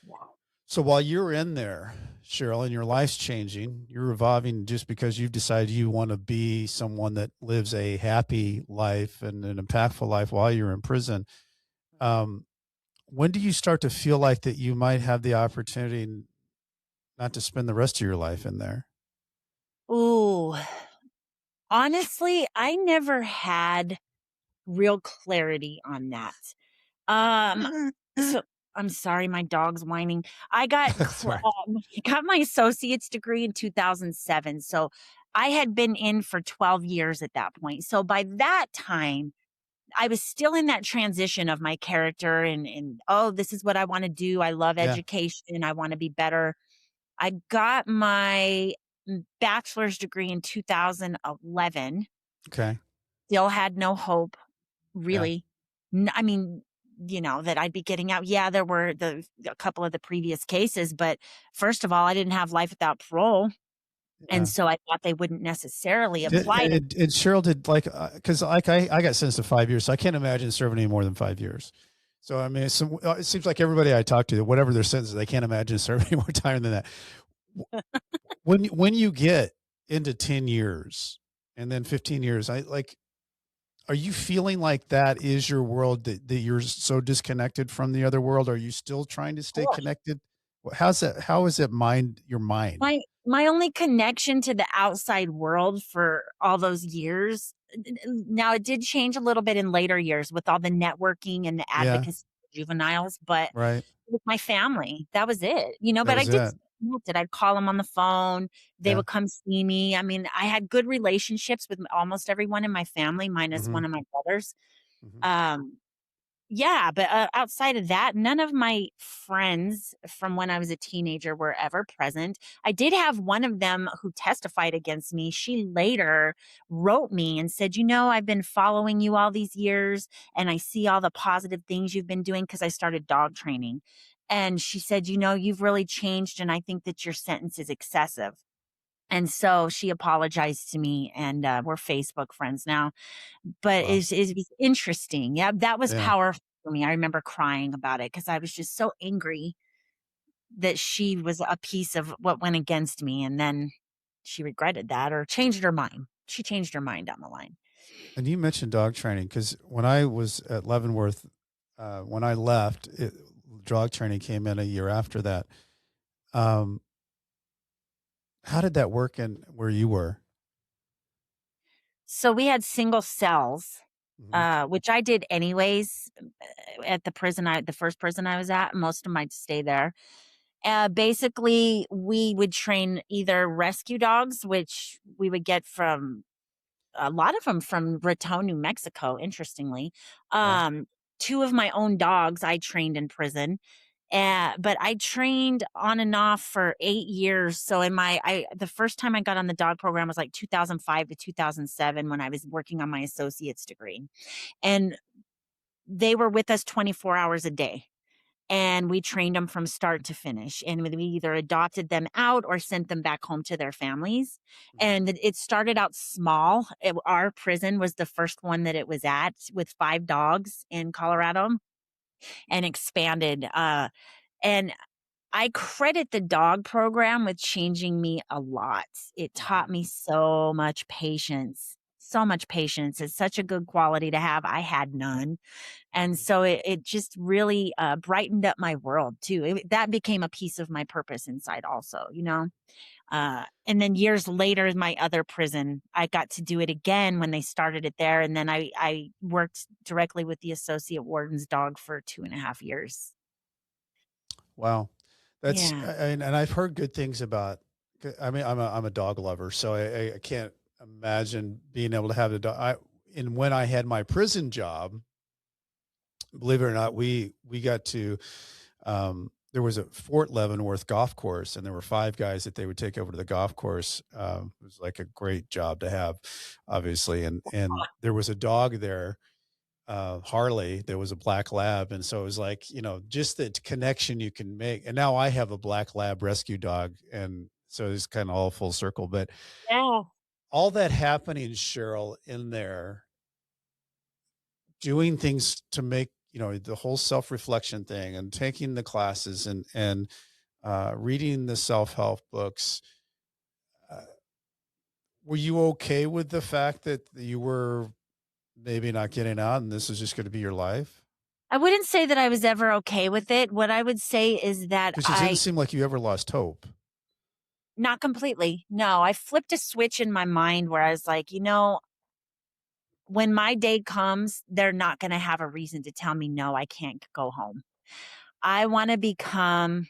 Yeah. So while you're in there, Cheryl, and your life's changing, you're evolving just because you've decided you want to be someone that lives a happy life and an impactful life while you're in prison. Um, when do you start to feel like that you might have the opportunity not to spend the rest of your life in there? Ooh, honestly, I never had real clarity on that. Um, so I'm sorry, my dog's whining. I got That's right. got my associate's degree in 2007, so I had been in for 12 years at that point. So by that time, I was still in that transition of my character, and oh, this is what I wanna do. I love Yeah. education. I wanna be better. I got my bachelor's degree in 2011. Okay. Still had no hope, Yeah. really. I mean, that I'd be getting out. Yeah, there were a couple of the previous cases, but first of all, I didn't have life without parole, and Yeah. so I thought they wouldn't necessarily Did, apply to. and Cheryl did like because like I got sentenced to 5 years, so I can't imagine serving any more than 5 years. So I mean, it seems like everybody I talk to, whatever their sentence, they can't imagine serving any more time than that. When you get into 10 years and then 15 years, I like. Are you feeling like that is your world that you're so disconnected from the other world? Are you still trying to stay connected? How's that? How is it your mind? My only connection to the outside world for all those years, now it did change a little bit in later years with all the networking and the Yeah. advocacy for juveniles, but Right. with my family, that was it, That but I was did it. stay connected. I'd call them on the phone, they Yeah. would come see me. I mean, I had good relationships with almost everyone in my family minus Hmm. one of my brothers. Hmm. Um, yeah, but, outside of that, none of my friends from when I was a teenager were ever present. I did have one of them who testified against me. She later wrote me and said, I've been following you all these years, and I see all the positive things you've been doing because I started dog training." And she said, "You've really changed, and I think that your sentence is excessive." And so she apologized to me, and, we're Facebook friends now. But Wow. it's interesting. Yeah, that was Yeah. powerful for me. I remember crying about it because I was just so angry that she was a piece of what went against me, and then she regretted that or changed her mind. She changed her mind down the line. And you mentioned dog training because when I was at Leavenworth, when I left, dog training came in a year after that. Um, how did that work in where you were? So we had single cells, Mhm. which I did anyways at the first prison I was at. Most of them I'd stay there. Basically, we would train either rescue dogs, which we would get from a lot of them from Raton, New Mexico, interestingly. Yeah. Um, 2 of my own dogs I trained in prison, but I trained on and off for 8 years. So in my I the first time I got on the dog program was, like, 2005 to 2007 when I was working on my associate's degree, and they were with us 24 hours a day, and we trained them from start to finish, and we either adopted them out or sent them back home to their families. Mhm. And it started out small. Our prison was the first one that it was at with 5 dogs in Colorado, and expanded. And I credit the dog program with changing me a lot. It taught Mhm. me so much patience. So much patience. It's such a good quality to have. I had none. And Mhm. so it just really, brightened up my world too. That became a piece of my purpose inside also, you know? And then years later in my other prison, I got to do it again when they started it there, and then I worked directly with the associate warden's dog for 2.5 years. Wow. That's Yeah. and I've heard good things about I mean, I'm a dog lover, so I can't imagine being able to have a dog. And when I had my prison job, believe it or not, we got to there was a Fort Leavenworth golf course, and there were 5 guys that they would take over to the golf course. It was like a great job to have, obviously, and there was a dog there, Harley. There was a black lab, and so it was like, just the connection you can make. And now I have a black lab rescue dog, and so it's kind of all full circle. But Yeah. all that happening, Cheryl, in there, doing things to make the whole self-reflection thing, and taking the classes, and reading the self-help books. Uh, were you okay with the fact that you were maybe not getting out, and this is just going to be your life? I wouldn't say that I was ever okay with it. What I would say is that Because it didn't I seem like you ever lost hope. not completely. No, I flipped a switch in my mind where I was like, when my day comes, they're not going to have a reason to tell me, no, I can't go home. I want to become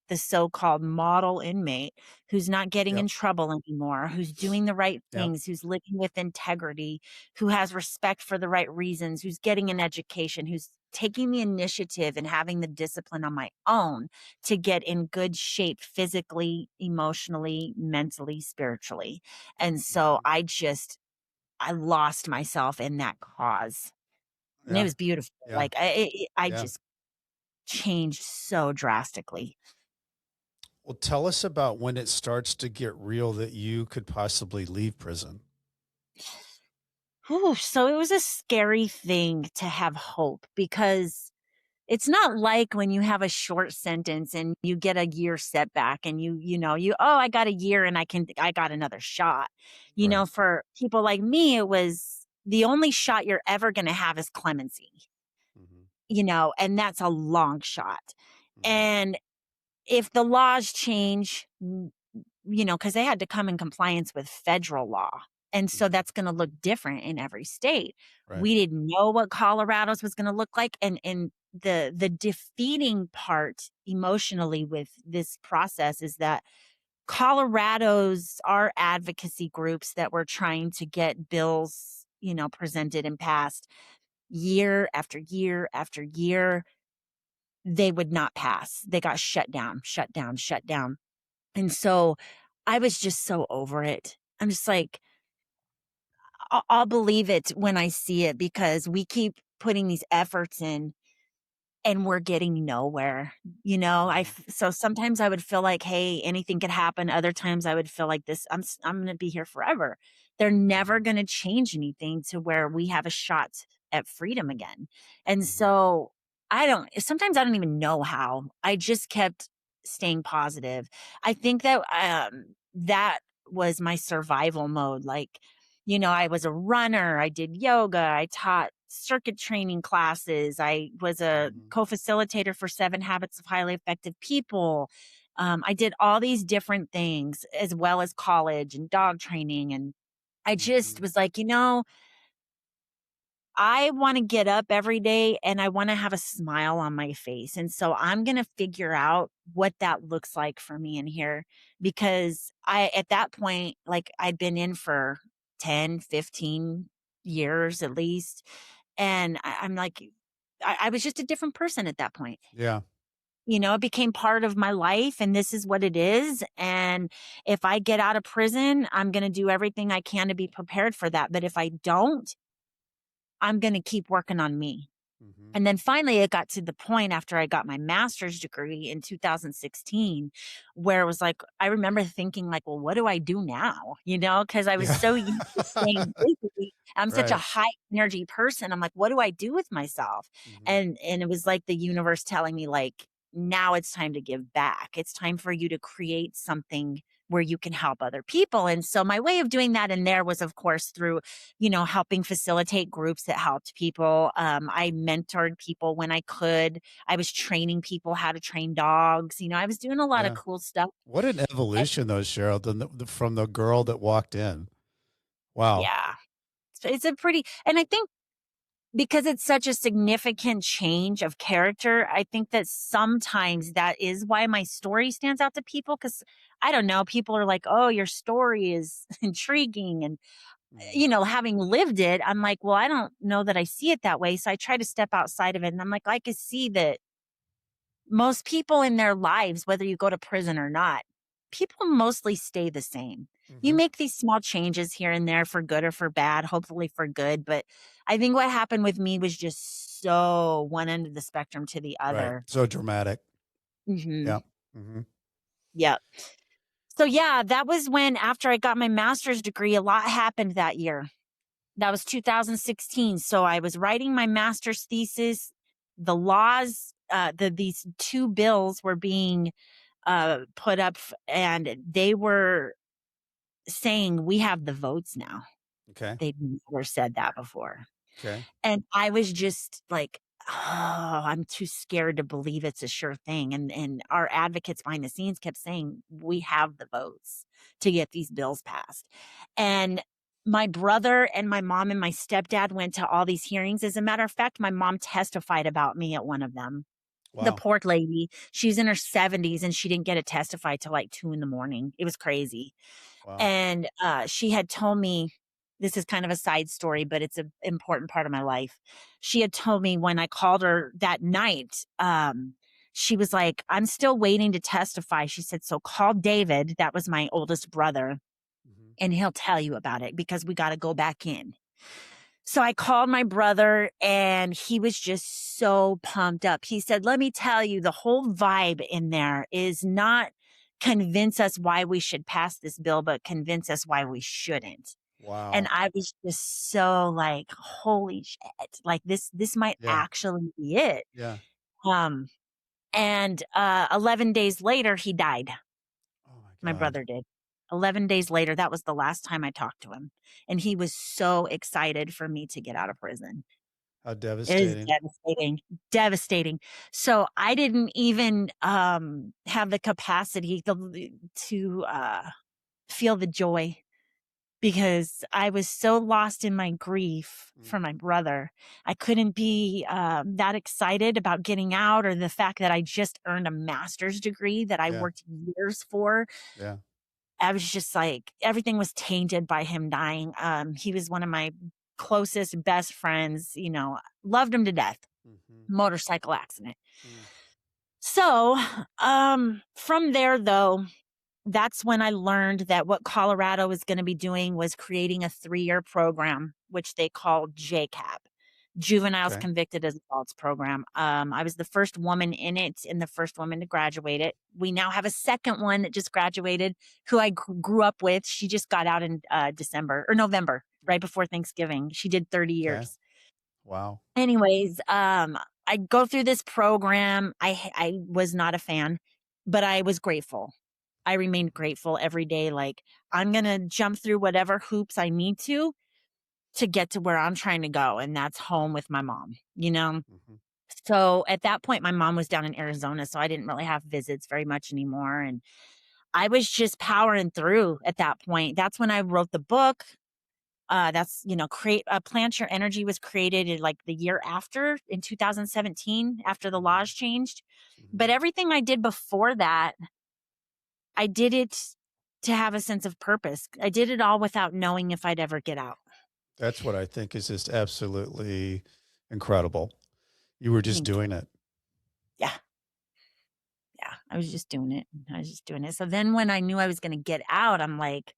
the so-called model inmate who's not getting in Yep. trouble anymore, who's doing the right Yep. things, who's living with integrity, who has respect for the right reasons, who's getting an education, who's taking the initiative and having the discipline on my own to get in good shape physically, emotionally, mentally, spiritually. And so Mhm. I lost myself in that cause. And it Yeah. was beautiful. Yeah. Like I Yeah. just changed so drastically. Well, tell us about when it starts to get real that you could possibly leave prison. Whew, so it was a scary thing to have hope because it's not like when you have a short sentence and you get a year setback and oh, I got a year and I got another shot. Right. For people like me, it was the only shot you're ever going to have is clemency, Mhm. and that's a long shot. Mhm. And if the laws change, because they had to come in compliance with federal law. And so Mhm. that's going to look different in every state. Right. We didn't know what Colorado's was going to look like. And the defeating part emotionally with this process is that Colorado's are advocacy groups that were trying to get bills, presented and passed year after year after year. They would not pass. They got shut down, shut down, shut down. And so I was just so over it. I'm just like, I'll believe it when I see it because we keep putting these efforts in and we're getting nowhere. Mhm. So sometimes I would feel like, hey, anything could happen. Other times I would feel like this, I'm going to be here forever. They're never Mhm. going to change anything to where we have a shot at freedom again. And Mhm. so sometimes I don't even know how. I just kept staying positive. I think that, that was my survival mode. Like, I was a runner, I did yoga, I taught circuit training classes, I was a Mhm. co-facilitator for 7 Habits of Highly Effective People. I did all these different things as well as college and dog training, and I just Mhm. was like, I want to get up every day and I want to have a smile on my face. And so I'm going to figure out what that looks like for me in here because at that point, like I'd been in for 10, 15 years at least. And I'm like, I was just a different person at that point. Yeah. It became part of my life and this is what it is. And if I get out of prison, I'm going to do everything I can to be prepared for that. But if I don't, I'm going to keep working on me. Mhm. And then finally, it got to the point after I got my master's degree in 2016, where it was like, I remember thinking, like, well, what do I do now? Because I was Yeah. so used to staying busy. I'm such a Right. high energy person. I'm like, what do I do with myself? Mhm. And it was like the universe telling me, like, now it's time to give back. It's time for you to create something where you can help other people. And so my way of doing that in there was, of course, through helping facilitate groups that helped people. I mentored people when I could. I was training people how to train dogs. I was doing a lot of Yeah. cool stuff. What an Eh, evolution though, Cheryl, from the girl that walked in. Wow. Yeah. It's a pretty, and I think because it's such a significant change of character, I think that sometimes that is why my story stands out to people. Cause I don't know, people are like, oh, your story is intriguing. And Mhm. having lived it, I'm like, well, I don't know that I see it that way. So I try to step outside of it. And I'm like, I can see that most people in their lives, whether you go to prison or not, people mostly stay the same. You Mhm. make these small changes here and there for good or for bad, hopefully for good. But I think what happened with me was just so one end of the spectrum to the Right. other. So dramatic. Hmm. Yeah. Mhm. Yep. So, yeah, that was when, after I got my master's degree, a lot happened that year. That was 2016. So I was writing my master's thesis. The laws, these two bills were being put up, and they were saying we have the votes now. Okay. They'd never said that before. Okay. And I was just like, "Oh, I'm too scared to believe it's a sure thing." And our advocates behind the scenes kept saying, "We have the votes to get these bills passed." And my brother and my mom and my stepdad went to all these hearings. As a matter of fact, my mom testified about me at one of them. The Wow. poor lady, she's in her 70s and she didn't get to testify till like 2 in the morning. It was crazy. Wow. And, she had told me, this is kind of a side story, but it's an important part of my life. She had told me when I called her that night, she was like, "I'm still waiting to testify." She said, "So call David," that was my oldest brother, Mhm. "and he'll tell you about it because we gotta go back in." So I called my brother and he was just so pumped up. He said, "Let me tell you, the whole vibe in there is not convince us why we should pass this bill, but convince us why we shouldn't." And Wow. I was just so like, "Holy shit. Like this might Yeah. actually be it." Yeah. Um, and 11 days later, he died. Oh my My God. brother did. 11 days later, that was the last time I talked to him. And he was so excited for me to get out of prison. How It is devastating. devastating, devastating. So I didn't even, have the capacity to feel the joy because I was so lost in my grief for Mm. my brother. I couldn't be, that excited about getting out, or the fact that I just earned a master's degree that I Yeah. worked years for. Yeah. I was just like, everything was tainted by him dying. He was one of my closest, best friends, loved him to death. Mhm. Motorcycle accident. Mm. So, from there though, that's when I learned that what Colorado was going to be doing was creating a 3-year program, which they called JCAP, Juveniles Okay. Convicted as Adults program. I was the first woman in it and the first woman to graduate it. We now have a second one that just graduated, who I grew up with. She just got out in December or November, right before Thanksgiving. She did 30 Okay. years. Wow. Anyways, I go through this program. I was not a fan, but I was grateful. I remained grateful every day. Like, I'm gonna jump through whatever hoops I need to get to where I'm trying to go, and that's home with my mom. Mhm. So at that point, my mom was down in Arizona, so I didn't really have visits very much anymore, and I was just powering through at that point. That's when I wrote the book. That's, create Plant Your Energy was created in like the year after, in 2017, after the Mhm. laws changed. But Mhm. everything I did before that, I did it to have a sense of purpose. I did it all without knowing if I'd ever get out. That's what I think is just absolutely incredible. You were just Thank you. doing it. Yeah. Yeah. I was just doing it. I was just doing it. So then when I knew I was going to get out, I'm like,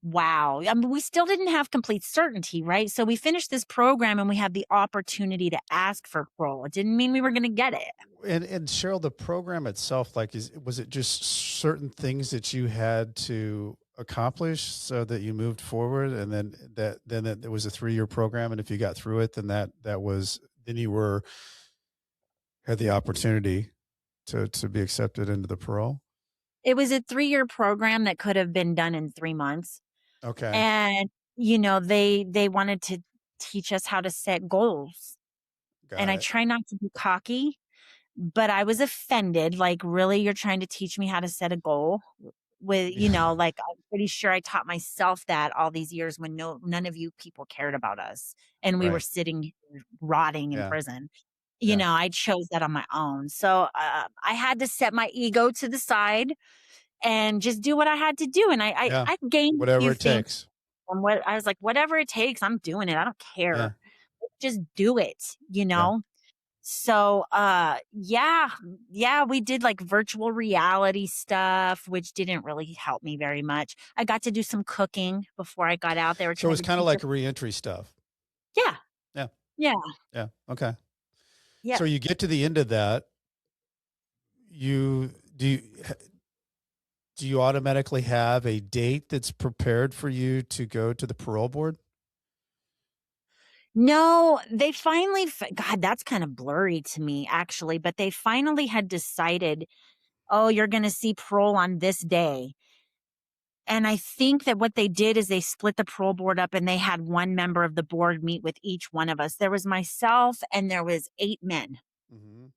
wow. I mean, we still didn't have complete certainty, right? So we finished this program and we had the opportunity to ask for parole. It didn't mean we were going to get it. And Cheryl, the program itself, like, was it just certain things that you had to accomplish so that you moved forward, and then it was a 3-year program, and if you got through it, then then you were had the opportunity to be accepted into the parole? It was a 3-year program that could have been done in 3 months. Okay, And, they wanted to teach us how to set goals. And got I it. try not to be cocky, but I was offended, like, "Really, you're trying to teach me how to set a goal?" Yeah, Like, I'm pretty sure I taught myself that all these years when none of you people cared about us, and we were right. sitting here rotting in Yeah, prison. yeah, I chose that on my own. So, I had to set my ego to the side and just do what I had to do, and yeah. I gained a Whatever few it things takes. from what I was like, "Whatever it takes, I'm doing it, I don't Yeah, care. Just do it," you yeah. know? So, yeah, we did, like, virtual reality stuff, which didn't really help me very much. I got to do some cooking before I got out. They were So trying it's to kinda teach us. like reentry stuff. Yeah, Yeah, yeah, yeah, okay. yeah. So you get to the end of that, you do you do you automatically have a date that's prepared for you to go to the parole board? No, they finally God, that's kind of blurry to me, actually, but they finally had decided, "Oh, you're gonna see parole on this day." And I think that what they did is they split the parole board up and they had one member of the board meet with each one of us. There was myself and there was 8 men Mhm.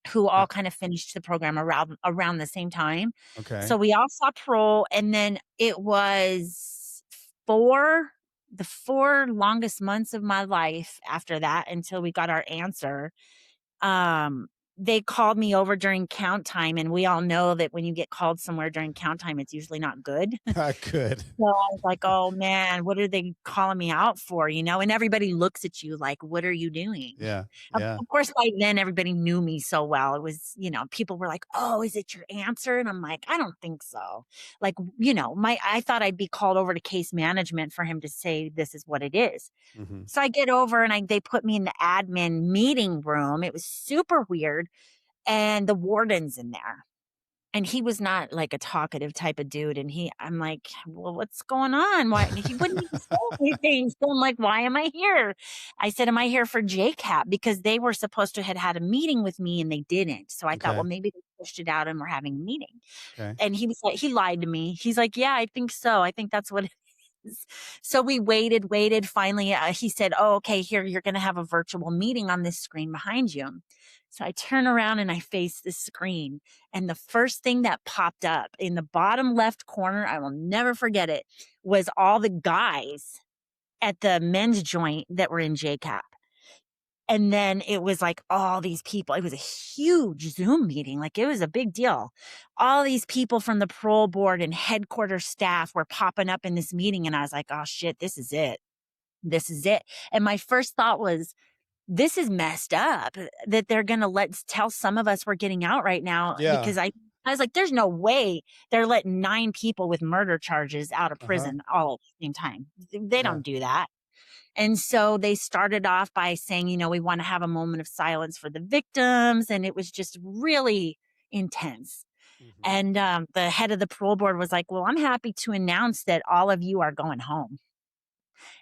who all Yeah, kind of finished the program around the same time. okay. So we all saw parole, and then it was 4 the 4 longest months of my life after that until we got our answer. um, they called me over during count time, and we all know that when you get called somewhere during count time, it's usually not good. Good. So I was like, "Oh, man, what are they calling me out for?" And everybody looks at you like, "What are you doing?" Yeah, Of yeah. of course, by then, everybody knew me so well. It was, people were like, "Oh, is it your answer?" And I'm like, "I don't think so." Like, my I thought I'd be called over to case management for him to say, "This is what it is." Mhm. So I get over and they put me in the admin meeting room. It was super weird, and the warden's in there. And he was not like a talkative type of dude, and I'm like, "Well, what's going on? Why?" And he wouldn't even say anything. So I'm like, "Why am I here?" I said, "Am I here for JCAP?" Because they were supposed to had a meeting with me and they didn't. So I thought, well, Okay, maybe they pushed it out and we're having a meeting. okay. And he was like, he lied to me. He's like, "Yeah, I think so. I think that's what it is." So we waited. Finally, he said, "Oh, okay, here, you're going to have a virtual meeting on this screen behind you." So I turn around and I face the screen. And the first thing that popped up in the bottom left corner, I will never forget it, was all the guys at the men's joint that were in JCAP. And then it was like all these people. It was a huge Zoom meeting. Like, it was a big deal. All these people from the parole board and headquarters staff were popping up in this meeting. And I was like, "Oh shit, this is it. This is it." And my first thought was, this is messed up that they're going to tell some of us we're getting out right now, Yeah. because I was like, there's no way they're letting 9 people with murder charges out of Uh-huh. prison all at the same time. They Yeah. don't do that. And so they started off by saying, we want to have a moment of silence for the victims. And it was just really intense. Mhm. And the head of the parole board was like, "Well, I'm happy to announce that all of you are going home."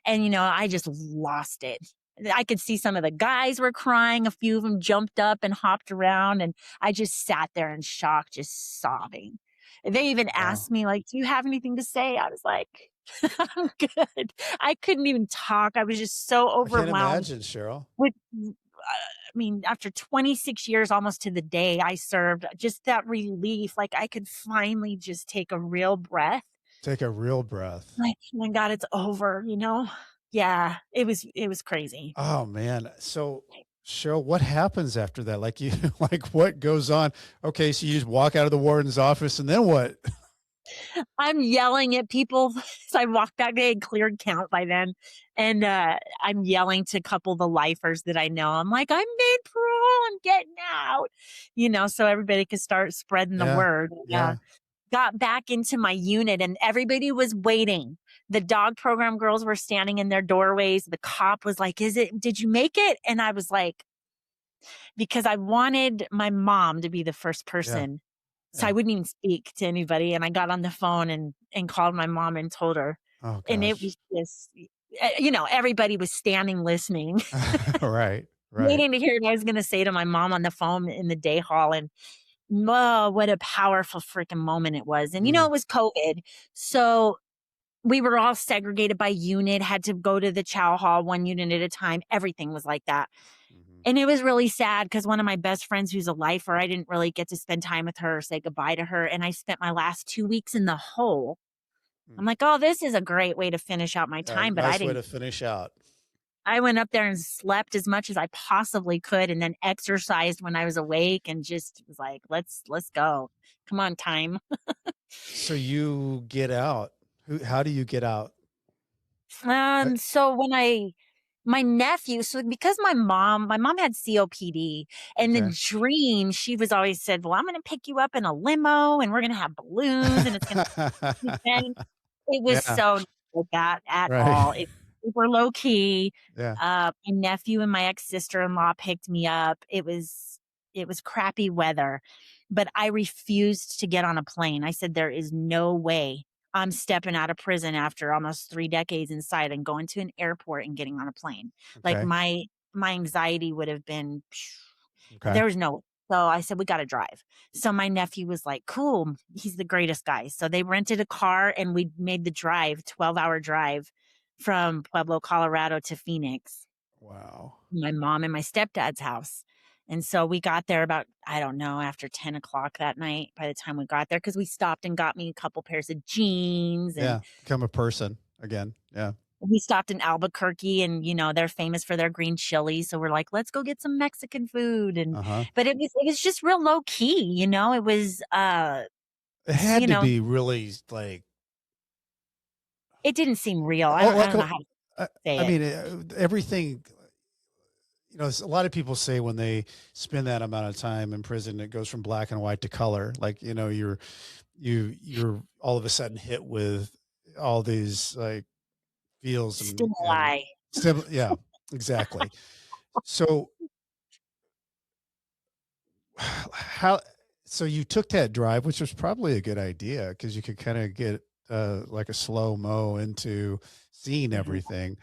And, I just lost it. I could see some of the guys were crying. A few of them jumped up and hopped around. And I just sat there in shock, just sobbing. They even Wow. asked me, like, "Do you have anything to say?" I was like, "I'm good." I couldn't even talk. I was just so I can't overwhelmed imagine, Cheryl. with, I mean, after 26 years, almost to the day I served, just that relief, like I could finally just take a real breath. Take a real breath. Like, "Oh my god, it's over," you know? Yeah, it was crazy. Oh, man. So, Cheryl, what happens after that? Like, you like, what goes on? Okay, so you just walk out of the warden's office, and then what? I'm yelling at people. So I walked back, they had cleared count by then, and, I'm yelling to a couple of the lifers that I know. I'm like, "I made parole, I'm getting out," so everybody could start spreading the Yeah, word. yeah. Got back into my unit and everybody was waiting. The dog program girls were standing in their doorways. The cop was like, did you make it?" And I was like, because I wanted my mom to be the first Yeah, person. So I yeah. wouldn't even speak to anybody. And I got on the phone and called my mom and told her. Oh And it gosh. was just, everybody was standing listening, Right, right. waiting to hear what I was going to say to my mom on the phone in the day hall. And oh, what a powerful freaking moment it was. And, Mm, it was COVID. So we were all segregated by unit, had to go to the chow hall one unit at a time. Everything was like that. mhm, And it was really sad because one of my best friends who's a lifer, I didn't really get to spend time with her or say goodbye to her. And I spent my last 2 weeks in the hole. I'm mm. like, oh, this is a great way to finish out my Yeah, time. But I nice way didn't. to finish out. I went up there and slept as much as I possibly could and then exercised when I was awake and just was like, let's go. Come on, time. So you get out. How do you get out? Uh, So when my nephew, so because my mom had COPD, and the okay. dream, she was always said, "Well, I'm gonna pick you up in a limo and we're gonna have balloons and it's gonna be fun." It was Yeah, so not like that at right. all. It's super low key. Yeah, My nephew and my ex-sister-in-law picked me up. It was crappy weather, but I refused to get on a plane. I said, "There is no way I'm stepping out of prison after almost 3 decades inside and going to an airport and getting on a plane." Like, okay, my anxiety would have been okay, there was no. So I said, "We gotta drive." So my nephew was like, "Cool." He's the greatest guy. So they rented a car and we made the drive, 12-hour drive from Pueblo, Colorado to Phoenix, wow. my mom and my stepdad's house. And so we got there about, I don't know, after 10 o'clock that night by the time we got there, because we stopped and got me a couple pairs of jeans, and Yeah, become a person again. Yeah, we stopped in Albuquerque, and, they're famous for their green chili, so we're like, "Let's go get some Mexican food," and uh-huh. but it was just real low key, it was, It s had to be really, like it didn't seem real. I oh, don't I like, don't know how to say I it. mean, everything a lot of people say when they spend that amount of time in prison, it goes from black and white to color. Like, you're all of a sudden hit with all these, like, feels and Stimuli. yeah, exactly. So how so you took that drive, which was probably a good idea because you could kind of get like a slow mo into seeing Mhm. everything.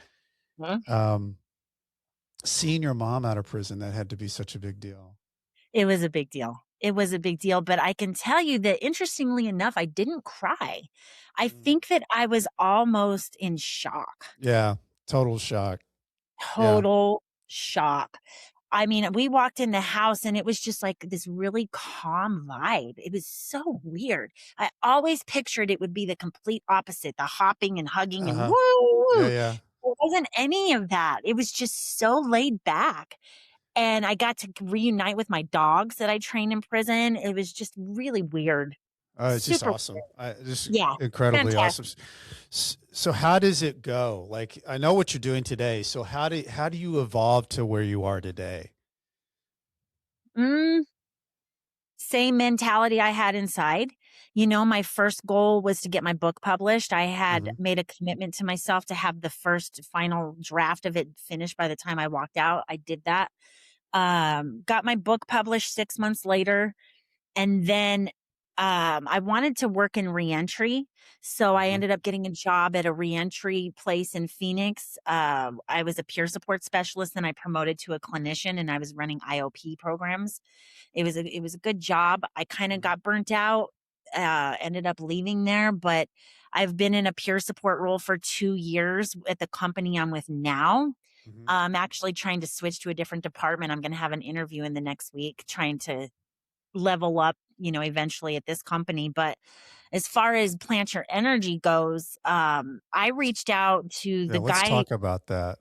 Mhm. Um, seeing your mom out of prison, that had to be such a big deal. It was a big deal. It was a big deal, but I can tell you that interestingly enough, I didn't cry. I Mm. think that I was almost in shock. Yeah, total shock. Yeah. Total shock. I mean, we walked in the house and it was just like this really calm vibe. It was so weird. I always pictured it would be the complete opposite, the hopping and hugging and Uh-huh. woo Yeah, woo. yeah. It wasn't any of that. It was just so laid back. And I got to reunite with my dogs that I trained in prison. It was just really weird. It's just Super awesome. Just Yeah, incredibly awesome. fantastic. So how does it go? Like, I know what you're doing today. So how do you evolve to where you are today? Mm, Same mentality I had inside. My first goal was to get my book published. I had Mhm. made a commitment to myself to have the first final draft of it finished by the time I walked out. I did that. Got my book published 6 months later. And then, I wanted to work in reentry, so I Mhm. ended up getting a job at a reentry place in Phoenix. I was a peer support specialist, then I promoted to a clinician, and I was running IOP programs. It was a good job. I kinda Mhm. got burnt out, ended up leaving there, but I've been in a peer support role for 2 years at the company I'm with now. Mhm. I'm actually trying to switch to a different department. I'm gonna have an interview in the next week trying to level up eventually at this company. But as far as Plant Your Energy goes, I reached out to Yeah, the let's guy, talk about that.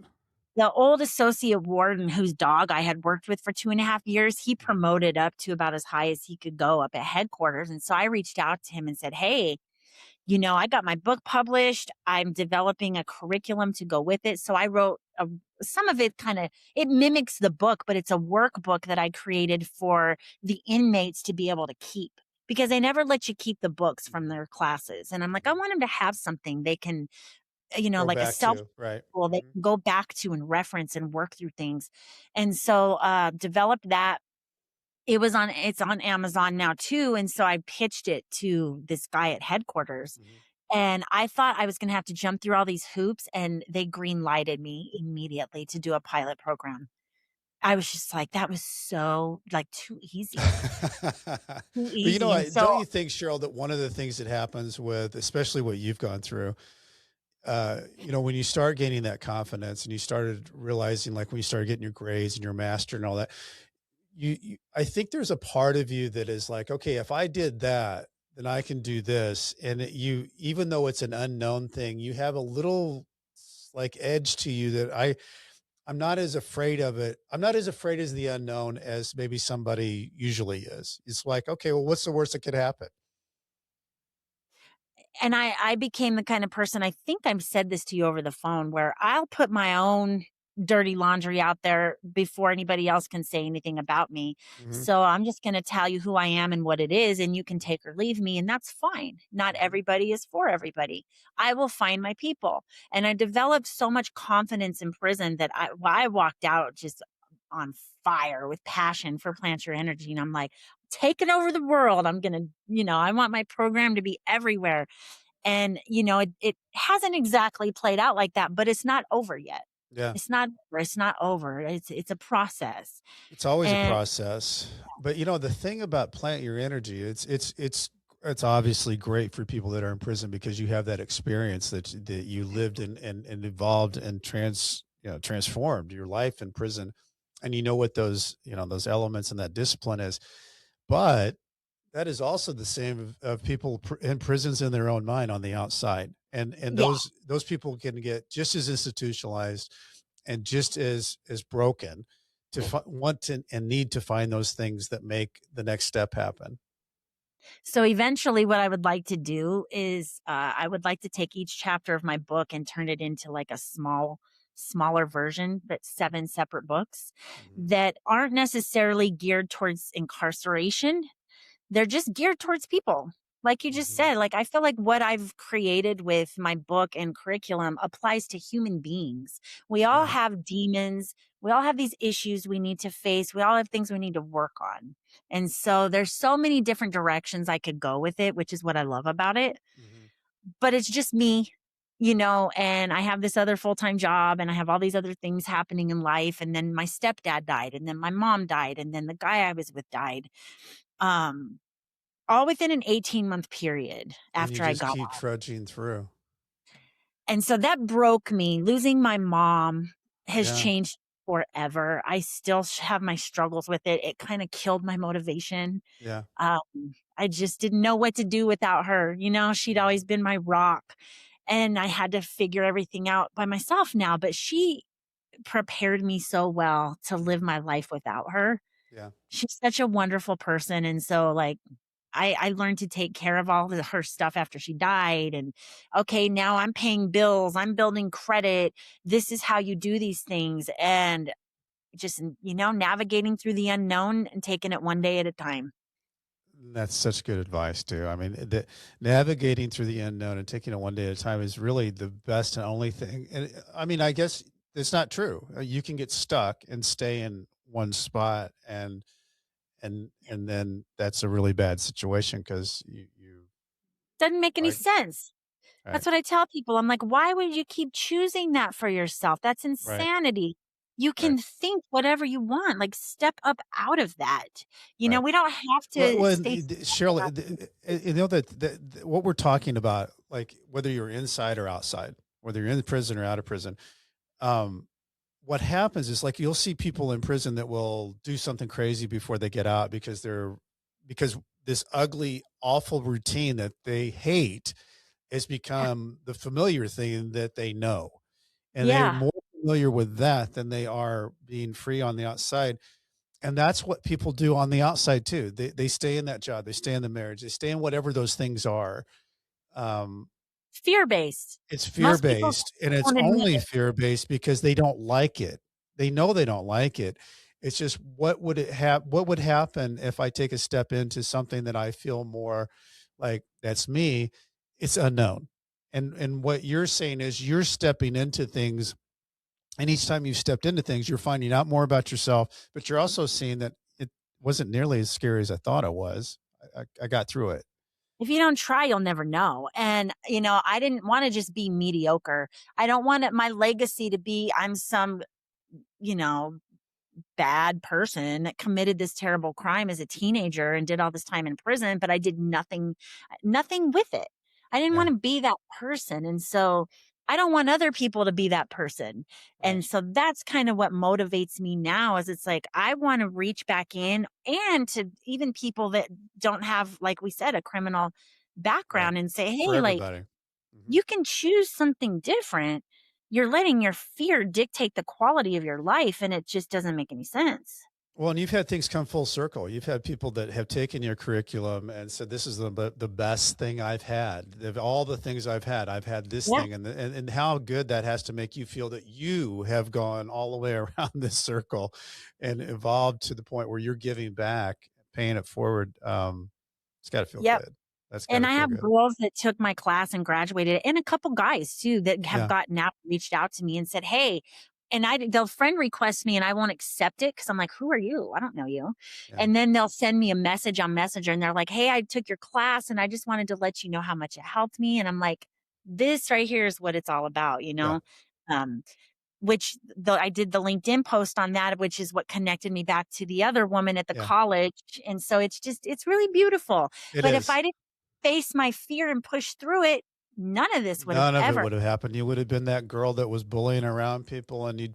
the old associate warden whose dog I had worked with for 2.5 years. He Mhm. promoted up to about as high as he could go up at headquarters. And so I reached out to him and said, "Hey, I got my book published. I'm developing a curriculum to go with it." So I wrote some of it kind of, it mimics the book, but it's a workbook that I created for the inmates to be able to keep, because they never let you keep the books from Mhm. their classes. And I'm like, I Mhm. want them to have something they can, Go like a back self to, right. tool they Mhm. can go back to and reference and work through things. And so developed that. It's on Amazon now too. And so I pitched it to this guy at headquarters, Mhm. and I thought I was gonna have to jump through all these hoops, and they green lighted me immediately to do a pilot program. I was just like, that was so, like, too easy, too But, easy, and so don't you think, Cheryl, that one of the things that happens with, especially what you've gone through, when you start gaining that confidence and you started realizing, like when you started getting your grades and your master and all that, I think there's a part of you that is like, okay, if I did that, then I can do this. And even though it's an unknown thing, you have a little like edge to you that I'm not as afraid of it. I'm not as afraid as the unknown as maybe somebody usually is. It's like, okay, well, what's the worst that could happen? and I became the kind of person, I think I've said this to you over the phone, where I'll put my own dirty laundry out there before anybody else can say anything about me. Hmm. So I'm just going to tell you who I am and what it is, and you can Hmm. take or leave me, and that's fine. Not Hmm. everybody is for everybody. I will find my people. And I developed so much confidence in prison that I walked out just on fire with passion for Plant Your Energy. And I'm like, taking over the world. I'm going to, I want my program to be everywhere. And, it hasn't exactly played out like that, but it's not over yet. Yeah. It's not over. It's a process. It's always a And process. But the thing about plant your energy, it's obviously great for people that are in prison because you have that experience that you lived and evolved and transformed your life in prison. And you know what those elements and that discipline is. But that is also the same of people in prisons in their own mind on the outside. And yeah. those people can get just as institutionalized and just as broken to want to and need to find those things that make the next step happen. So eventually what I would like to do is I would like to take each chapter of my book and turn it into like a smaller version, but 7 separate books Mhm. that aren't necessarily geared towards incarceration. They're just geared towards people. Like you just Mhm. said, like, I feel like what I've created with my book and curriculum applies to human beings. We all Right. have demons. We all have these issues we need to face. We all have things we need to work on. And so there's so many different directions I could go with it, which is what I love about it. Mhm. But it's just me, and I have this other full-time job, and I have all these other things happening in life. And then my stepdad died, and then my mom died, and then the guy I was with died. Um, all within an 18-month period And you after I just got keep out. trudging through. And so that broke me. Losing my mom has Yeah. changed forever. I still have my struggles with it. It kinda killed my motivation. Yeah. Um, I just didn't know what to do without her. She'd always Mhm. been my rock, and I had to figure everything out by myself now, but she prepared me so well to live Mhm. my life without her. Yeah. She's such a wonderful person, and so, like, I learned to take care of all her stuff after she died. And okay, now I'm paying bills, I'm building credit. This is how you do these things. And just, navigating through the unknown and taking it one day at a time. That's such good advice too. I mean, navigating through the unknown and taking it one day at a time is really the best and only thing. And I mean, I guess it's not true. You can get stuck and stay in one spot, and then that's a really bad situation because you Doesn't make any right, sense. right, That's what I tell people. I'm like, why would you keep choosing that for yourself? That's right, insanity. You right, can think whatever you want, like step up out of that. right. We don't have Well, to and stay. Cheryl, that what we're talking about, like whether you're inside or outside, whether you're in prison or out of prison, um, what happens is like you'll see people in prison that will do something crazy before they get out because this ugly, awful routine that they hate has Yeah. become the familiar thing that they know. And they're Yeah. more familiar with that than they are being free on the outside. And that's what people do on the outside too. They stay in that job, they stay in the marriage, they stay in whatever those things are. Um, Fear-based. it's Most people fear-based, and it's won't admit only it. fear-based because they don't like it. They know they don't like it. It's just what would happen if I take a step into something that I feel more like that's me? It's unknown. And what you're saying is you're stepping into things, and each time you've stepped into things, you're finding out more about yourself, but you're also seeing that it wasn't nearly as scary as I thought it was. I got through it. If you don't try, you'll never know. And, I didn't wanna just be mediocre. I don't want it my legacy to be I'm some, you know, bad person that committed this terrible crime as a teenager and did all this time in prison, but I did nothing with it. I didn't Yeah, want to be that person. And so I don't want other people to be that person. right, And so that's kind of what motivates me now is it's like I want to reach back in and to even people that don't have, like we said, a criminal right. background and say, For hey, like everybody. Mhm. you can choose something different. You're letting your fear dictate the quality of your life, and it just doesn't make any sense. Well, and you've had things come full circle. You've had people that have taken your curriculum and said, "This is the best thing I've had. Of all the things I've had this Yeah. thing." And how good that has to make you feel that you have gone all the way around this circle and evolved to the point where you're giving back, paying it forward. It's got to feel Yep. good. That's got And to I feel have good. girls that took my class and graduated, and a couple guys too that have Yeah, gotten out, reached out to me and said, "Hey," and they'll friend request me, and I won't accept it because I'm like, "Who are you? I don't know you." yeah, And then they'll send me a message on Messenger, and they're like, "Hey, I took your class, and I just wanted to let you know how much it helped me." And I'm like, "This right here is what it's all about," you yeah, know. Um, which I did the LinkedIn post on that, which is what connected me back to the other woman at the yeah. college. And so it's really beautiful. It But if is. I didn't face my fear and push through it, none of this would have None of it ever. would have happened. You would have been that girl that was bullying around people, and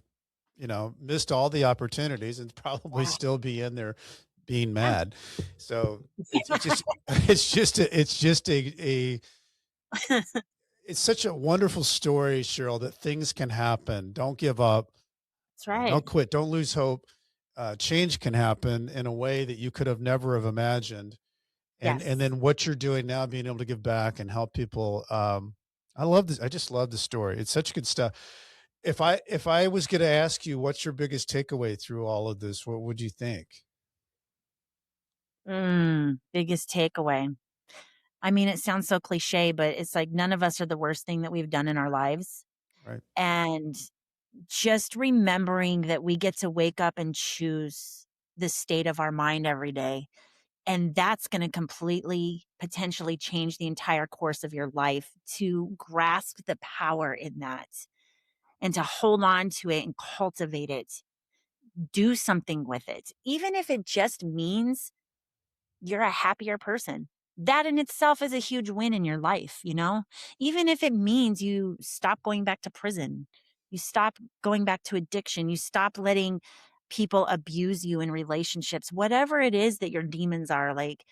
missed all the opportunities and probably Yeah. still be in there being Yeah. mad. So it's just it's just a it's such a wonderful story, Cheryl, that things can happen. Don't give up. That's right. Don't quit. Don't lose hope. Change can happen in a way that you could have never have imagined. And Yes. then what you're doing now, being able to give back and help people. I love this. I just love the story. It's such good stuff. If I was going to ask you what's your biggest takeaway through all of this, what would you think? Biggest takeaway. I mean, it sounds so cliche, but it's like none of us are the worst thing that we've done in our lives. Right. And just remembering that we get to wake up and choose the state of our mind every day. And that's going to completely potentially change the entire course of your life to grasp the power in that and to hold on to it and cultivate it. Do something with it, even if it just means you're a happier person. That in itself is a huge win in your life, Even if it means you stop going back to prison, you stop going back to addiction, you stop letting people abuse you in relationships, whatever it is that your demons are, like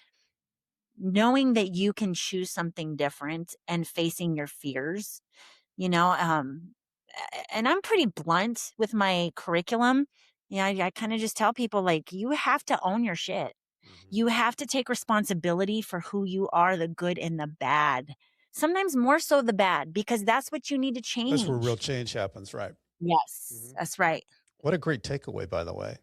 knowing that you can choose something different and facing your fears, you know, and I'm pretty blunt with my curriculum. I kind of just tell people like you have to own your shit. Mhm. You have to take responsibility for who you are, the good and the bad. Sometimes more so the bad, because that's what you need to That's where real change. change happens, right? Yes, Mhm. that's right. What a great takeaway, by the way.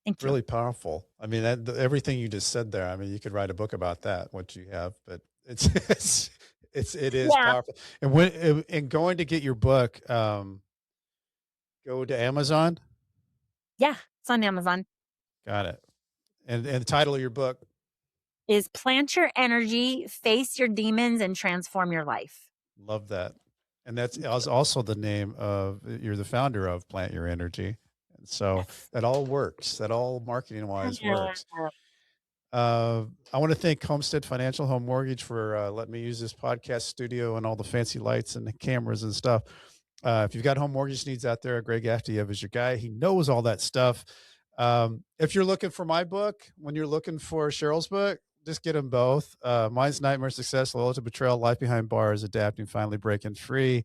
Thank you. Really powerful. I mean, everything you just said there. I mean, you could write a book about that, what you have, but it's it is Yeah. powerful. And and going to get your book, go to Amazon. Yeah. It's on Amazon. Got it. And the title of your book. Is plant your energy, face your demons, and transform your life. Love that. And that's Thank you. also the name of you're the founder of Plant Your Energy. And so Yes. that all works. That all marketing wise Yeah. works. I want to thank Homestead Financial Home Mortgage for letting me use this podcast studio and all the fancy lights and the cameras and stuff. If you've got home mortgage needs out there, Greg Aftiev is your guy. He knows all that stuff. If you're looking for my book, when you're looking for Cheryl's book, just get them both. Mine's Nightmare Success, Loyalty Betrayal, Life Behind Bars, Adapting, Finally Breaking Free.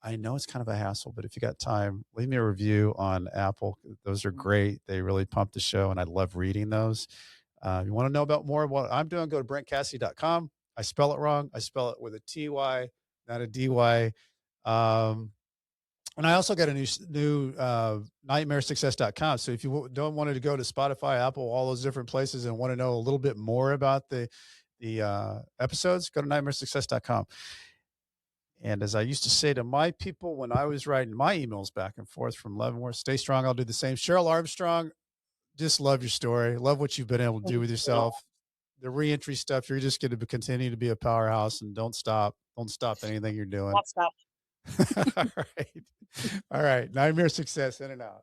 I know it's kind of a hassle, but if you got time, leave me a review on Apple. Those are great. They really pump the show, and I love reading those. You want to know about more of what I'm doing, go to brentcassidy.com. I spell it wrong. I spell it with a TY, not a DY. Um, and I also got a new nightmaresuccess.com. So if you don't want to go to Spotify, Apple, all those different places and want to know a little bit more about the episodes, go to nightmaresuccess.com. And as I used to say to my people when I was writing my emails back and forth from Leavenworth, stay strong. I'll do the same. Cheryl Armstrong, just love your story. Love what you've been able to do with yourself. The reentry stuff, you're just going to continue to be a powerhouse and don't stop. Don't stop anything you're doing. Not stop. All right. All right. Nightmare Success in and out.